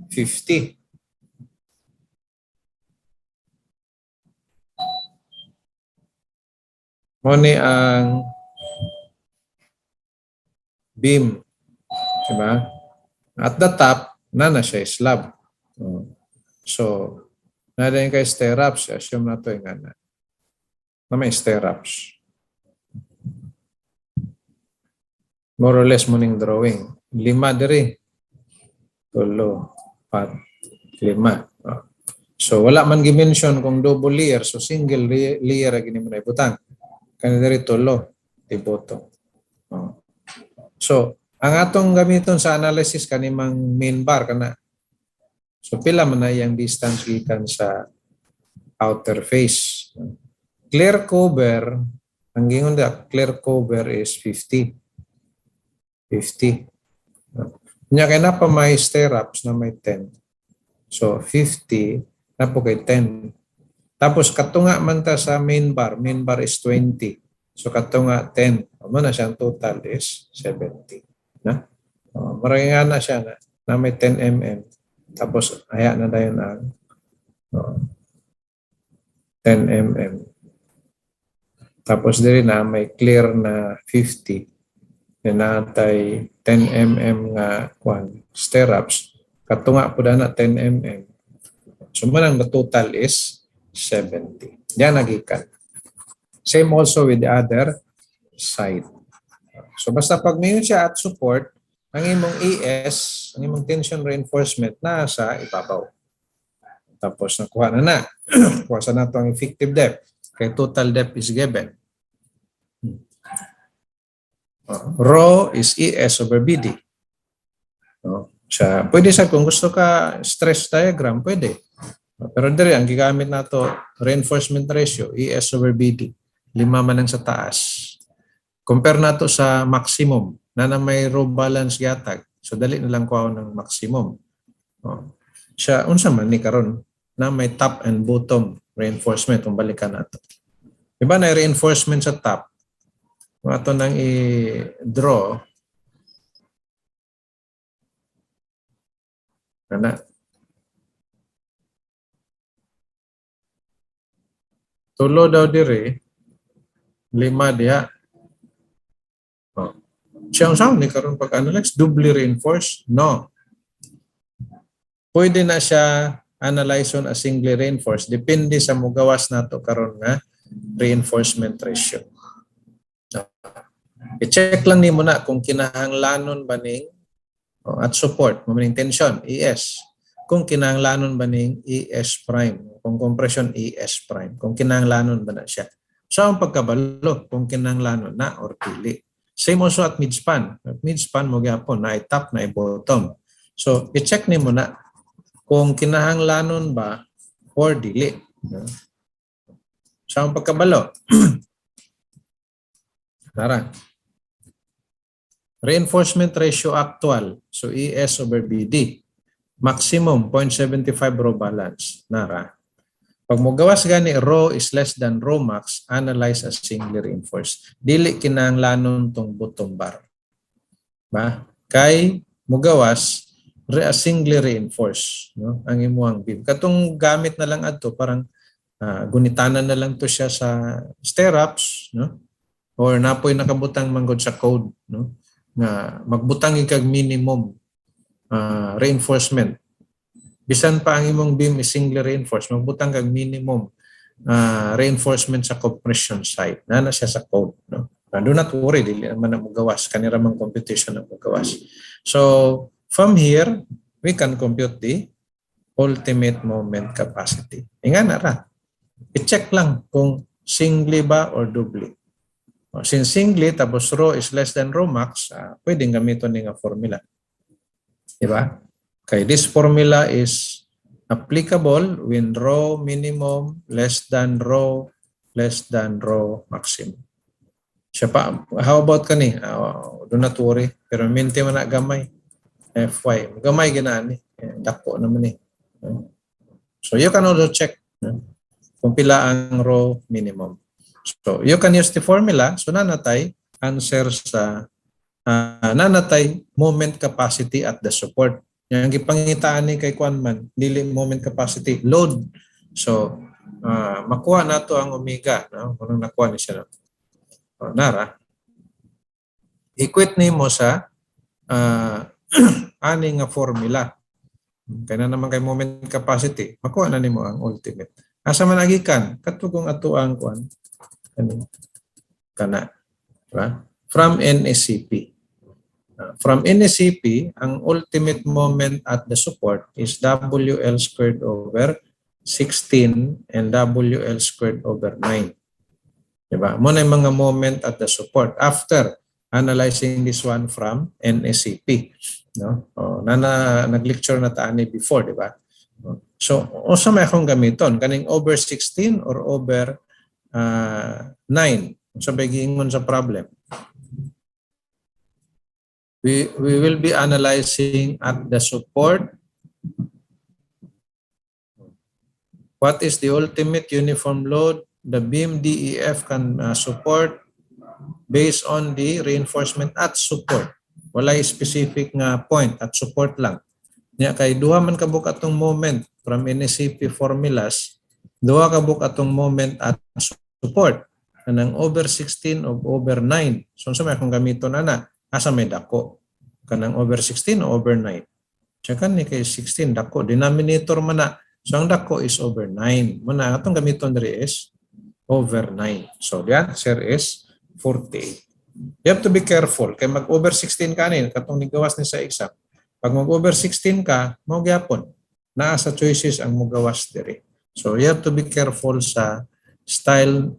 50. Muna ang beam. Diba? At the top, na siya slab. So, narin kay stirrups. Assume na ito yung na may stirrups. More or less muning drawing. 5 diri. 3, 4, 5. So, wala man gimension kung double layer. So, single layer gini mo na ibutang. Kani diri 3. Tiboto. So, ang atong gamiton sa analysis kanimang main bar kana. So pila man na yang distance gikan sa outer face. Clear cover, ang gingon da clear cover is 50. 50. Nya kay na pa may stirrups na may 10. So 50 na po kay 10. Tapos katunga man ta sa main bar is 20. So katunga 10. Amo na siya ang total is 70. Na? Marami nga na siya na may 10 mm. Tapos haya na dayon ang 10 mm. Tapos diri na may clear na 50. Natay 10 mm nga stirrups. Katunga po na 10 mm. So manang the total is 70. Diyan nagikan. Same also with the other side. So basta pag mayon siya at support, ang imong ES, ang imong tension reinforcement nasa ibabaw. Tapos nakuha na. Kuha sa nato ang effective depth. Kaya total depth is given. Rho is ES over BD. Pwede sa kung gusto ka stress diagram, pwede. Pero diri ang gigamit nato reinforcement ratio, ES over BD. 5 man ang sa taas. Compare nato sa maximum na may row balance yatag. So dali na lang kuha ng maximum. Siya unsa man ni karon na may top and bottom reinforcement kung balikan nato. Diba na reinforcement sa top? Kung ato nang i-draw na tulo daw dire 5 diha. Siyang sound ni karon pag-analyze, doubly reinforced? No. Pwede na siya analyze on as singly reinforced. Depende sa mugawas nato karon nga reinforcement ratio. I-check lang nimo na kung kinahanglanon ba ning at support, maning tension, ES. Kung kinahanglanon ba ning ES prime, kung compression ES prime, kung kinahanglanon ba na siya. So ang pagkabalo kung kinahanglanon na or dili. Same also at midspan. At midspan mo gyapon na i-top na i-bottom. So i-check nimo na kung kinahanglanon ba or dili. So ang pagkabalo. Tara. Reinforcement ratio actual. So ES over BD. Maximum 0.75 row balance. Nara. Pag mo gawas gani row is less than row max, analyze as singly reinforced. Dili kinahanglanon tong bottom bar. Ba? Kay mo gawas singly reinforced, no? Ang imuang beam. Katong gamit na lang adto parang gunitanan na lang to siya sa stirrups, no? Or napoy nakabutang manggod sa code, no? Nga magbutang ikag minimum reinforcement. Bisan pa ang imong beam is singly reinforced, magbutang kag minimum reinforcement sa compression side. Na siya sa code. No? Do not worry, dili naman na magawas. Kanira mang computation na magawas. So, from here, we can compute the ultimate moment capacity. Inga na ra. I-check lang kung singly ba or doubly. Since singly, tapos rho is less than rho max, pwedeng gamiton ni nga formula. Diba? Okay, this formula is applicable when rho minimum less than rho maximum. Siya pa, how about kani? Do not worry. Pero minti man na gamay. FY. Gamay ginaan ni. Dako naman ni. So you can also check kung pila ang rho minimum. So you can use the formula. So nanatay answer sa nanatay moment capacity at the support. Yang gipangitaan ni kay Kwanman, dili moment capacity, load. So makuha nato ang omega, no? Kung nakuha ni siya. Nara, equate nimo sa ani nga formula. Kaya na naman kay moment capacity, makuha na nimo ang ultimate. Asa man agikan, katugong ato ang kuan. Kana, diba? From NSCP. From NSCP, ang ultimate moment at the support is WL squared over 16 and WL squared over 9. Diba? Muna yung mga moment at the support after analyzing this one from NSCP. No? Nag-lecture na taani before, diba? So, usa may akong gamiton, kaning over 16 or over 9. Sabay giingon sa problem. We will be analyzing at the support. What is the ultimate uniform load the beam DEF can support based on the reinforcement at support. Walay specific nga point at support lang. Nya kay duha man kabuk atong moment from NSCP formulas, duha kabuk atong moment at support kanang over 16 o over 9. So sa may akong gamiton ana, asa may dako kanang over 16 o over 9. Check ni kay 16 dako denominator man na. So ang dako is over 9. Muna atong gamiton diri is over 9. So the answer is 48. You have to be careful kay mag over 16 kanin katong nigawas ni sa exam. Pag mag over 16 ka, mao gyapon naa sa choices ang mogawas diri. So you have to be careful sa style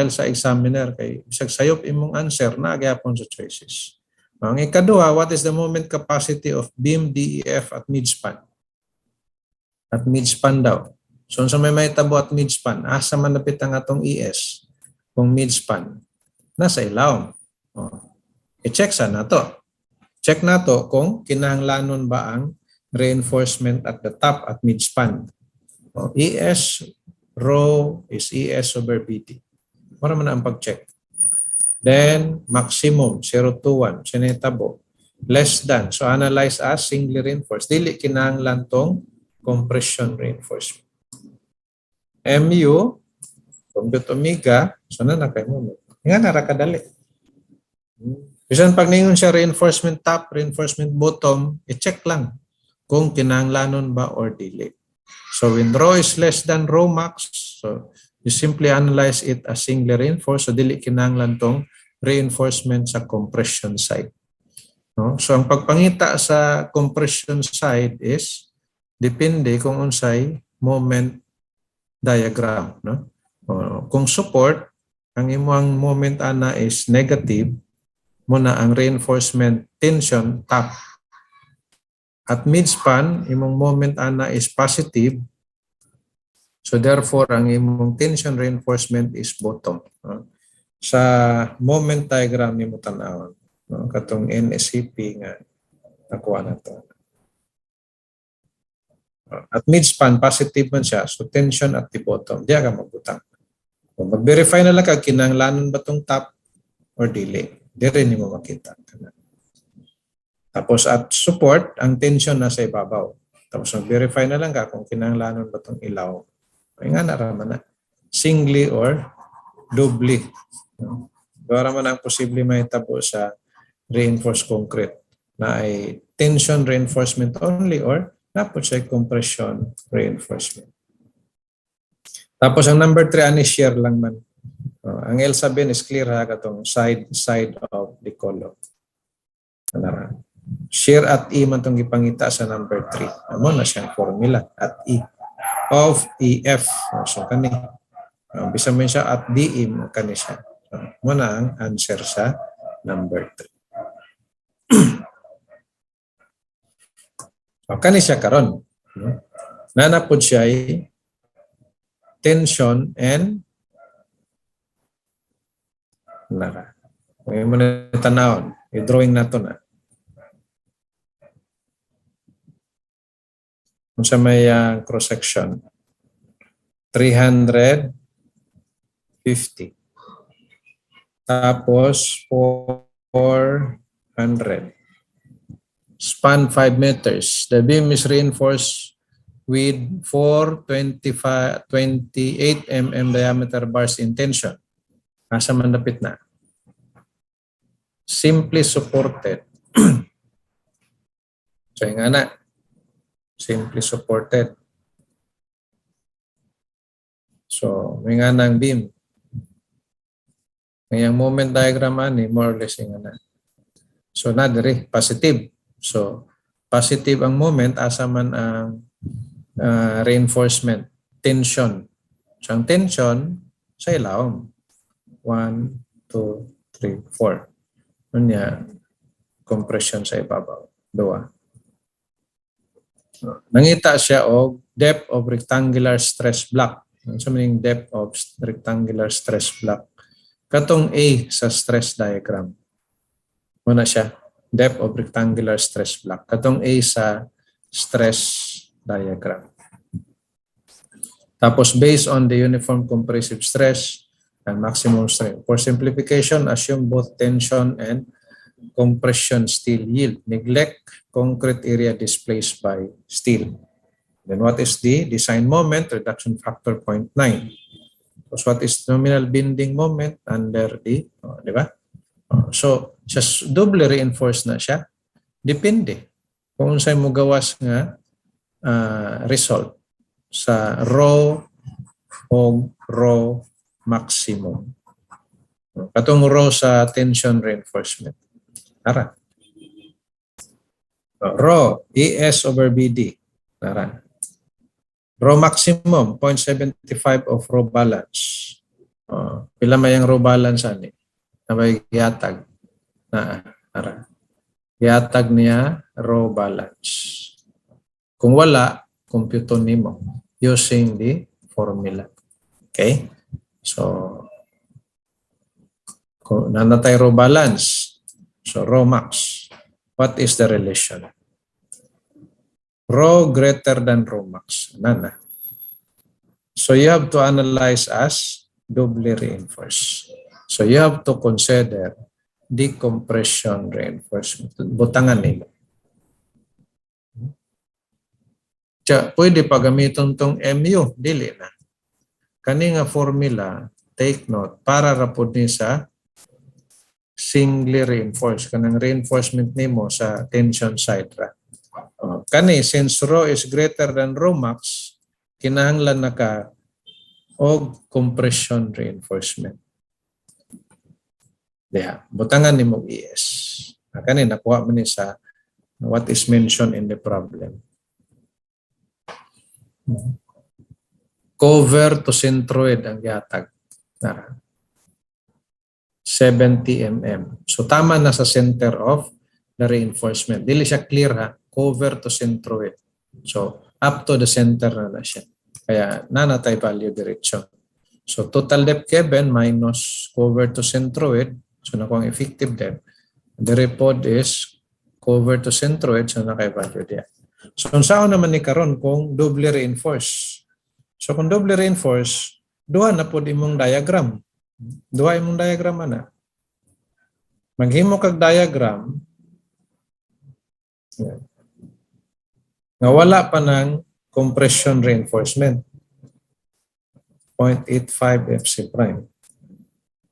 sa examiner kay bisag sayop imong answer naa gyapon sa choices. Ang ikaduha, what is the moment capacity of beam DEF at midspan? At midspan daw. So sa may tabo at midspan, asa man napit ang atong ES kung midspan nasa ilawom. I-check sa nato. Check nato kung kinahanglanon ba ang reinforcement at the top at midspan. ES rho is ES over BD. Para man ang pag-check. Then maximum 021 sinetabo less than. So analyze as singly reinforced. Dili kinahanglan tong compression reinforcement. MU compute omega so na kay mo. Nga nara kadali. Bisan pag ningon siya reinforcement top, reinforcement bottom, i-check lang kung kinahanglanon ba or dili. So when rho is less than rho max, so you simply analyze it as singly reinforced. So dili kinahanglan tong reinforcement sa compression side. No? So ang pagpangita sa compression side is depende kung unsay moment diagram. No? Kung support, ang imong moment ana is negative, muna ang reinforcement tension top. At midspan, imong moment ana is positive. So therefore, ang imong tension reinforcement is bottom. Sa moment diagram ni mo tan-awon, katong NSCP nga nakuha na to. At midspan, positive man siya. So tension at the bottom, diya ka magbutang. So, mag-verify na lang kag kinahanglanon ba tong top or dili. Dire ni mo makita. Tapos at support, ang tension nasa ibabaw. Tapos mag-verify na lang ka kung kinahanglanon ba itong ilaw. Ay nga naraman na. Singly or doubly. Para man ang posible mahitabo sa reinforced concrete na ay tension reinforcement only or napos ay compression reinforcement. Tapos ang number 3 ani shear lang man. Ang L sabihin is clear ha katong side of the column. Ana. Shear at E man tong gipangita sa number 3. Amo na siyang formula at E of EF. So kani bisa man siya at DE mo kani siya. Mo na ang answer sa number 3. So kani siya karon. Nanapod siya ay tension and nara. Kung mo na tanawon, i-drawing na to na. Kung sa may cross-section, 350. Tapos, 400. Span 5 meters. The beam is reinforced with 428 mm diameter bars in tension. Nasa mandapit na. Simply supported. So, nga na. Simply supported. So, may nga ng beam. Ngayang moment diagram ani, more or less nga na. So, nadiri, positive. So, positive ang moment, asa man ang reinforcement, tension. So, ang tension sa ilawom. 1, 2, 3, 4. Nunya, compression sa ibabaw. 2. Nangita siya og depth of rectangular stress block. Ano sa meaning depth of rectangular stress block? Katong A sa stress diagram. Muna siya, depth of rectangular stress block. Katong A sa stress diagram. Tapos based on the uniform compressive stress and maximum strength. For simplification, assume both tension and compression steel yield. Neglect concrete area displaced by steel. Then what is the design moment? Reduction factor 0.9. So what is nominal bending moment under the, di ba? So just doble reinforced na siya. Depende kung saan mo gawas nga result sa raw o raw maximum. Katong raw sa tension reinforcement. Tara. Rho, ES over BD. Tara. Rho maximum, 0.75 of rho balance. Pila may ang rho balance ani? Na may gihatag. Tara. Gihatag niya rho balance. Kung wala, compute nimo using the formula. Okay? So, kung nanatay rho balance, so rho max. What is the relation? Rho greater than rho max. Nana. So you have to analyze as doubly reinforced. So you have to consider decompression reinforcement. Butangan nila. Pwede pa gamiton tong MU. Dili na. Kani nga formula, take note, para rapod ni sa singly reinforced. Kanang reinforcement nimo sa tension side ra. Kani, since rho is greater than rho max, kinahanglan na ka og compression reinforcement. Diha, butangan nimo ES. Kani, nakuha man ni sa what is mentioned in the problem. Cover to centroid ang gihatag. 70 mm. So tama na sa center of the reinforcement. Dili siya clear ha. Cover to centroid. So up to the center na siya. Kaya nanatay value direction. So total depth given minus cover to centroid. So nakuha ang effective depth. The report is cover to centroid. So nakay-value diya. So saan naman ni karon kung doubly reinforced? So kung doubly reinforced, duha na po imong diagram. Duha imong diagram ana. Maghimo kag diagram nga wala pa ng compression reinforcement. 0.85 FC prime.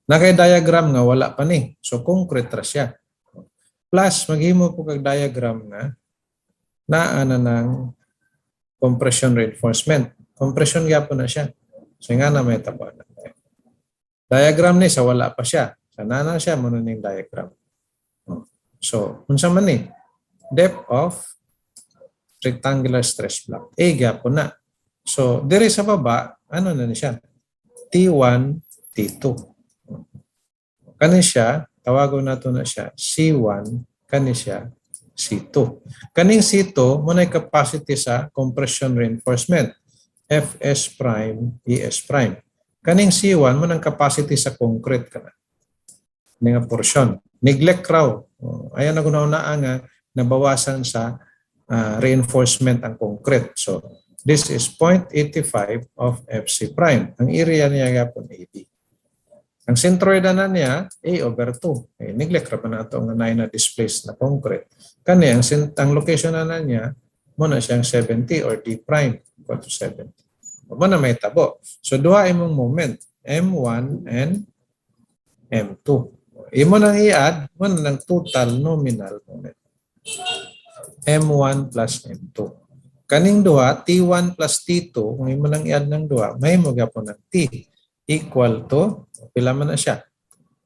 Nakay diagram nga wala pa ni. So concrete ra siya. Plus maghimo po kag diagram nga naa na ng compression reinforcement. Compression gyapon na siya. So nga na may tabo na. Diagram ni sa wala pa siya. Sa nana siya mo ning diagram. So, unsa man ni? Depth of rectangular stress block. Gyapon na. So, diri sa baba, ano na ni siya? T1, T2. Kani siya, tawagon nato na siya, C1, kani siya, C2. Kaning C2, mo na capacity sa compression reinforcement. Fs prime, Es prime. Kaning C1, mo nang capacity sa concrete ka na. Nga portion. Neglect raw. Ayan na guna-una nga nabawasan sa reinforcement ang concrete. So, this is 0.85 of Fc prime. Ang area niya yapon AB. Ang centroid na niya, A/2. Neglect ra pa na ito nga na displaced na concrete. Kani, ang location na niya, mo na siyang 70 or D prime equal to 70. Mo na may tabo. So, duha imong moment, M1 and M2. Imo nang i-add, mo na ng total nominal moment. M1 plus M2. Kaning duha, T1 plus T2, kung imo nang i-add ng duha, may mo gyapon ng T equal to, pila man na siya,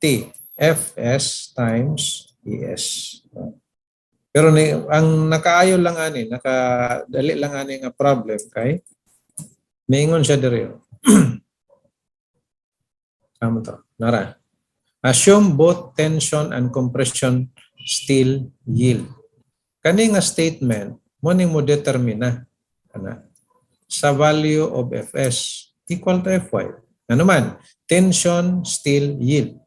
T, Fs times Es. Pero ang nakaayo lang ani, nakadali lang ani nga problem kay mingon siya diri. Tama to. Nara. Assume both tension and compression still yield. Kani nga statement, mo ning mo determina ana sa value of Fs equal to Fy. Ano man, tension still yield.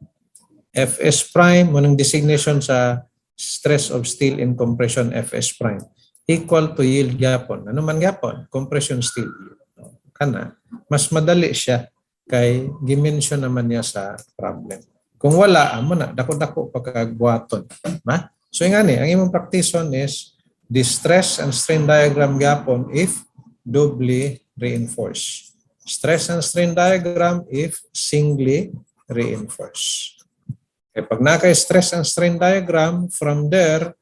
Fs prime mo ning designation sa stress of steel in compression Fs prime equal to yield gyapon. Ano man gyapon? Compression still yield. Kana, mas madali siya kay gimension naman niya sa problem. Kung wala, amo na dako-dako pagkagbuhaton. Ma? So ngani, ang imong practice is the stress and strain diagram gyapon if doubly reinforced. Stress and strain diagram if singly reinforced. Okay, pag naka-stress and strain diagram, from there,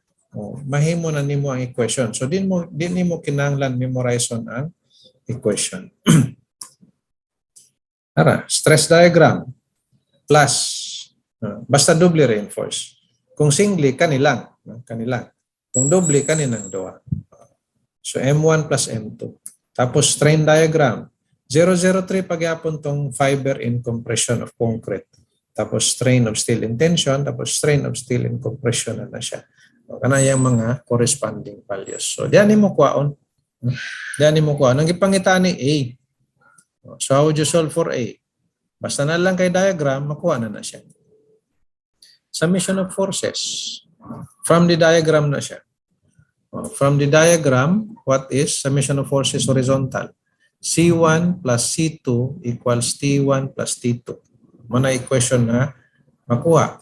mahimo na nimo ang equation. So din nimo kinahanglan memorize ang equation. Ara, stress diagram plus basta doubly reinforced. Kung singly kanilang. Kung doubly kaninang duha. So M1 plus M2. Tapos strain diagram 003 pagyapon tong fiber in compression of concrete. Tapos strain of steel in tension, tapos strain of steel in compression na siya. Kana yang mga corresponding values. So diyan mo kuhaon. Diyan mo kuhaon. Ang ipangita ni A. So how would you solve for A? Basta na lang kay diagram, makuha na siya. Summation of forces. From the diagram na siya. From the diagram, what is summation of forces horizontal? C1 plus C2 equals T1 plus T2. Muna equation na makuha.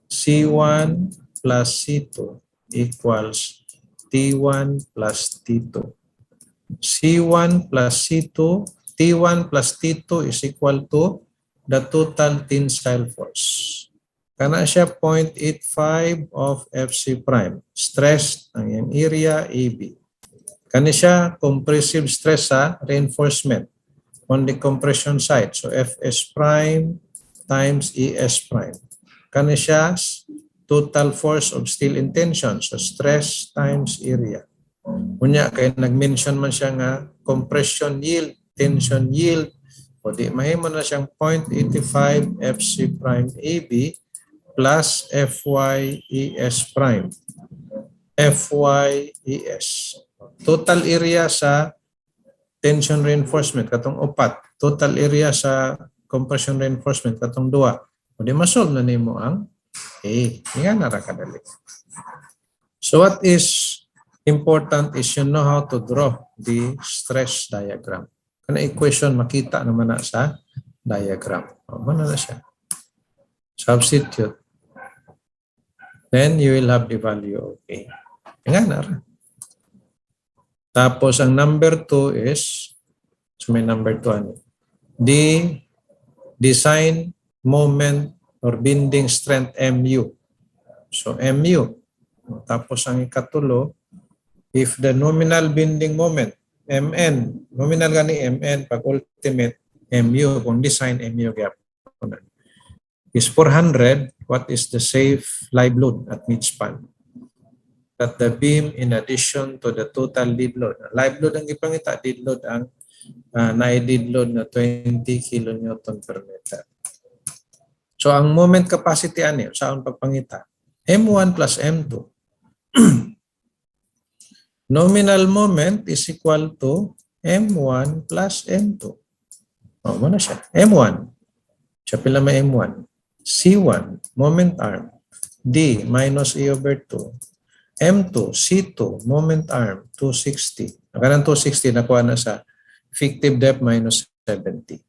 C1 plus C2 equals T1 plus T2. C1 plus C2, T1 plus T2 is equal to the total tensile force. Kana siya 0.85 of Fc prime. Stress ang yung area AB. Kani siya compressive stress sa reinforcement on the compression side. So Fs prime times Es prime. Kani siya total force of steel in tension. So stress times area. Kunya kay nag-mention man siya nga compression yield, tension yield. O di mahimo na siyang 0.85 Fc prime AB plus Fy Es prime. Fy Es. Total area sa tension reinforcement katong upat. Total area sa compression reinforcement katong duwa. O di masolve na nimo ang A. Nga na ra kadali. So what is important is you know how to draw the stress diagram. Kana equation makita naman na sa diagram. O mana na siya. Substitute. Then you will have the value of A. Nga na ra. Tapos ang number 2 is, so may number 2 ano? The design moment or bending strength MU. So MU. Tapos ang ikatulo, if the nominal bending moment, MN, nominal gani MN, pag ultimate, MU, kung design MU gap is 400, what is the safe live load at midspan? That the beam in addition to the total dead load. Live load ang ipangita, dead load ang na-dead load na 20 kilonewton per meter. So ang moment capacity ani saan pagpangita? M1 plus M2. Nominal moment is equal to M1 plus M2. O, muna siya. M1. Siya pila may M1. C1, moment arm. D minus E over 2. M2, C2, moment arm, 260. Kanang 260, nakuha na sa effective depth minus 70.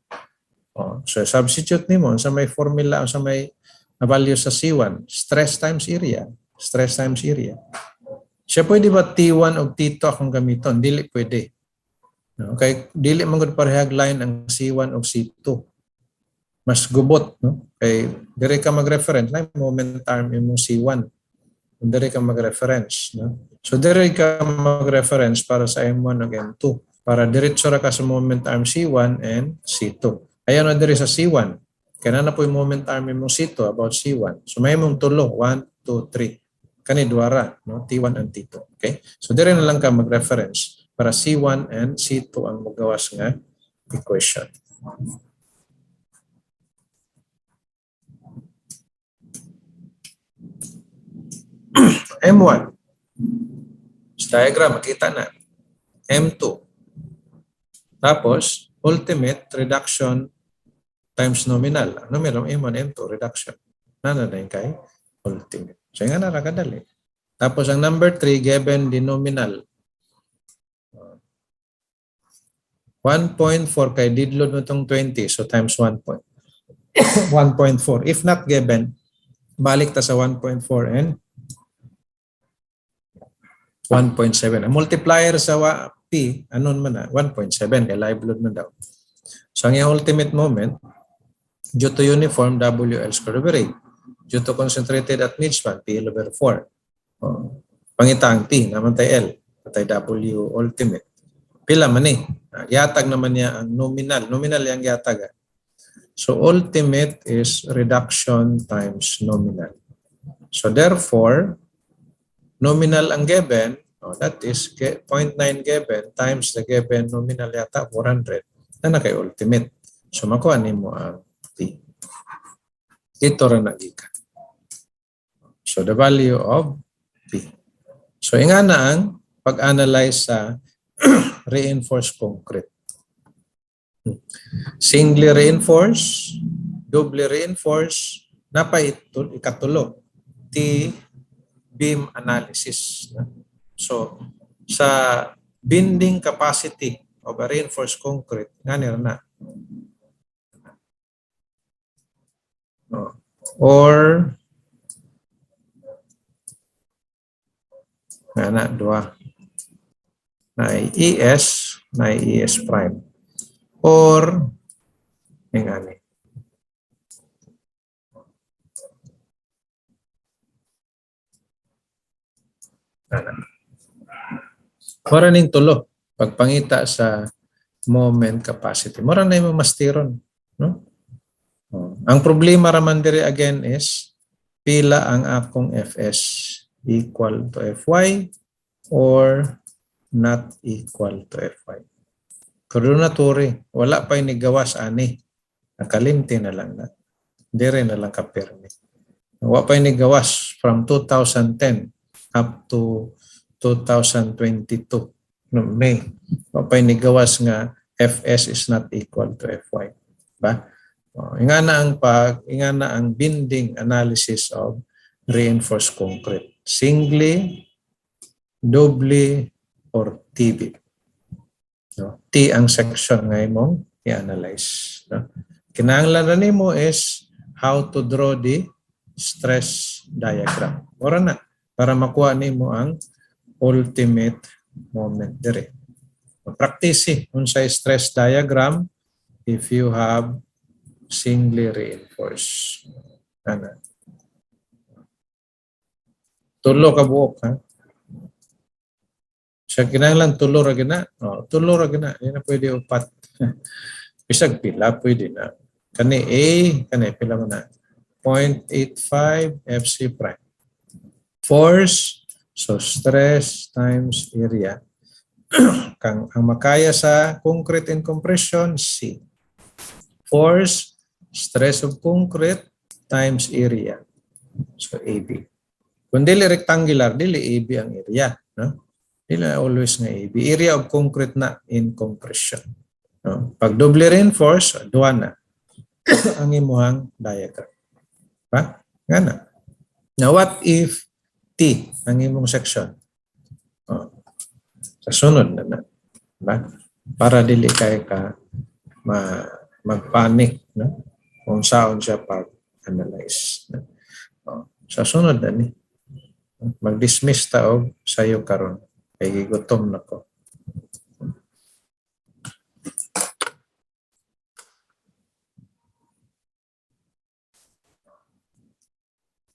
O, so substitute nimo sa may formula o sa may value sa C1, stress times area. Stress times area. Siya pwede ba T1 o T2 akong gamiton? Dili pwede. Okay, dili man gud parehag line ang C1 o C2. Mas gubot, no? Kay dire ka mag-reference line moment arm imong C1. Dire ka mag-reference, no? So dire ka mag-reference para sa M1 ug M2 para diretso ra ka sa moment arm C1 and C2. Ayan na dire sa C1. Kaya na po yung moment arm imong C2 about C1. So may mong tulo 1 2 3. Kani duara, no? T1 and T2. Okay? So dire na lang ka mag-reference para C1 and C2 ang magawas nga equation. M1. Sa diagram, makita na. M2. Tapos, ultimate reduction times nominal. Ano meron? M1, M2, reduction. Nana na yung kay ultimate. So, nga nakakadali. Tapos, ang number 3, given the nominal. 1.4 kay dead load nitong 20. So, times 1.4. If not given, balik ta sa 1.4 and 1.7. Ang multiplier sa P, anon man na, 1.7. Kaya live load man daw. So, ang ultimate moment, due to uniform, WL square over 8. Due to concentrated at midspan, PL over 4. Pangita ang T, naman tayo L, patay W ultimate. Pila man eh. Yatag naman niya ang nominal. Nominal yung yatag. So, ultimate is reduction times nominal. So, therefore, nominal ang given, that is 0.9 given times the given nominal yata 400 na kay ultimate. So makuha nimo ang T. Ito ra nagikan. So the value of P. So inga na ang pag-analyze sa reinforced concrete. Singly reinforced, doubly reinforced, napay ikatulo. T beam analysis. So, sa bending capacity of a reinforced concrete, nga na. Or, nga na, dua. Na ES, na ES prime. Or, nga ni. Mora ning tulo pagpangita sa moment capacity. Mora na yung mastiron, no? Ang problema raman diri again is pila ang akong Fs, equal to Fy or not equal to Fy. Coordinatory, wala pa ni gawas ani. Nakalimti na lang na. Dire na lang kapirmi. Wala pa ni gawas from 2010 up to 2022 no May. Papay ni gawas nga Fs is not equal to Fy. Ba? Inga na ang bending analysis of reinforced concrete. Singly, doubly, or TB. No? T ang section nga imong i-analyze. No? Kinahanglan na nimo is how to draw the stress diagram. Ora na para makuha nimo ang ultimate moment dire. Practice unsay stress diagram if you have singly reinforced. Ana. Tulo ka buok ha. Siya kinahanglan tulo ra gina. Tulo ra gina. Yan na pwede upat. Bisag pila, pwede na. Kani A, kani pila mo na. 0.85 FC prime. Force, so stress times area. Ang makaya sa concrete and compression, C. Force, stress of concrete times area. So AB. Kung dili rectangular, dili AB ang area. No? Dili always nga AB. Area of concrete na in compression. No? Pag doble reinforce, duwa na ang imuhang diagram. Ha? Nga na. Now what if T ang imong section? Oh. Sa sunod na na. Diba? Para dili kay ka magpanic, no? Kung saan siya pag-analyze. No? Oh. Sa sunod na ni. Mag-dismiss taog sa'yo karon. Kay gutom na ko.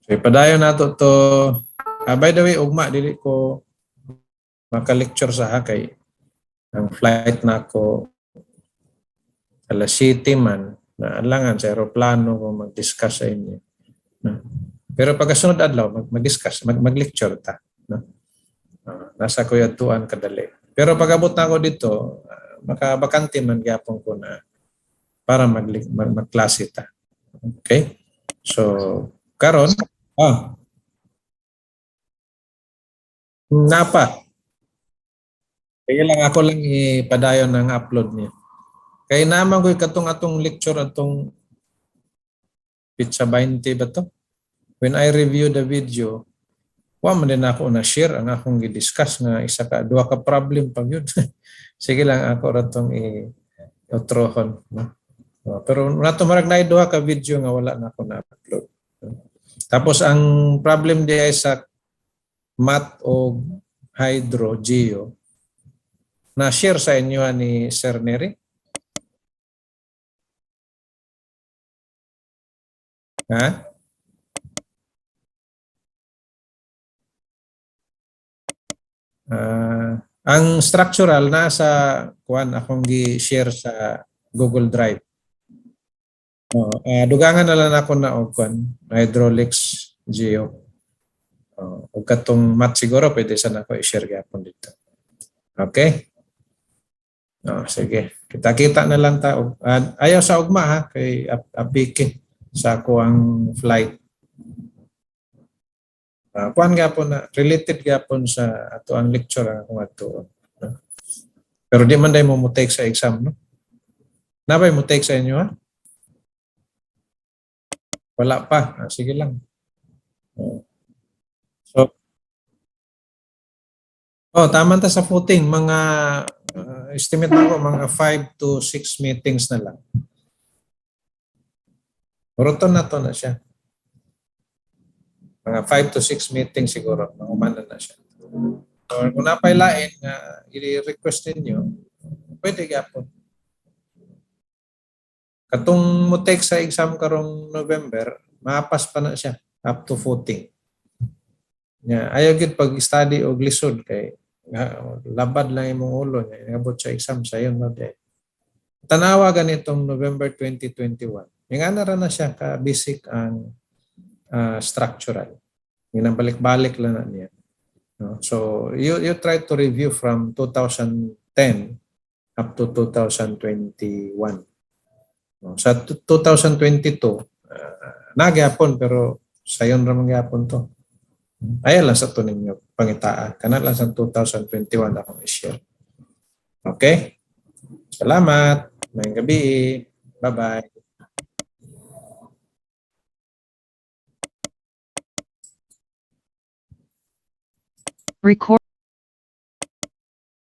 So, ipadayon nato to. By the way, ugma, dili ko maka-lecture sa kay ang flight na ko alas 7 man na alangan sa aeroplano ko mag-discuss sa inyo. No? Pero pagkasunod adlaw, mag-discuss, mag-lecture ta. No? Nasa ko yatuan kadali. Pero pag-abot na ako dito, makabakante man gyapon ko na para mag-klase ta. Okay? So, karon, napa. Kaya lang ako lang ipadayon ng upload niya. Kaya naman ko atong lecture atong pizza 20 ba to? When I review the video, wa man din ako na share ang akong gi-discuss nga isa ka duha ka problem pag yun. Sige lang ako ratong i-utrohon, no? Pero nato marag na duha ka video nga wala na ako na-upload. Tapos ang problem di ay sa math o hydro geo na share sa inyo ni Sir Neri. Ha? Ang structural nasa kuan akong gi-share sa Google Drive. Dugangan na lang ako na og kuan hydraulics geo. Ug katong math siguro pwede sana ko i-share gyapon dito. Okay? Sige. Kita-kita na lang ta. Ayaw sa ugma ha kay apike sa ako ang flight. Kuan gyapon na related gyapon sa ato ang lecture akong ato. Pero di man day mo take sa exam, no? Nabay mo take sa inyo ha? Wala pa. Sige lang. So, tama ta sa footing. Mga estimate ako mga 5 to 6 meetings na lang. Roton na to na siya. Mga 5 to 6 meetings siguro. Maumana na siya. So, kung napailain na i-request ninyo, pwede gyapon. Katong mo take sa exam karong November, maapas pa na siya up to footing. Ayaw gid pag-study og lisod kay labad lang imong ulo niya abot sa exam sayon na day. Tanawa ganitong November 2021. Ingana ra na siya ka basic ang structural. Ginabalik-balik lang na niya. No? So you try to review from 2010 up to 2021. No? Sa 2022 nagyapon pero sayon ra man gyapon to. Ayan lang sa ito ninyo pangitaan. Kana lang sa 2021 akong i-share. Okay? Salamat. Mayang gabi. Bye-bye. Record.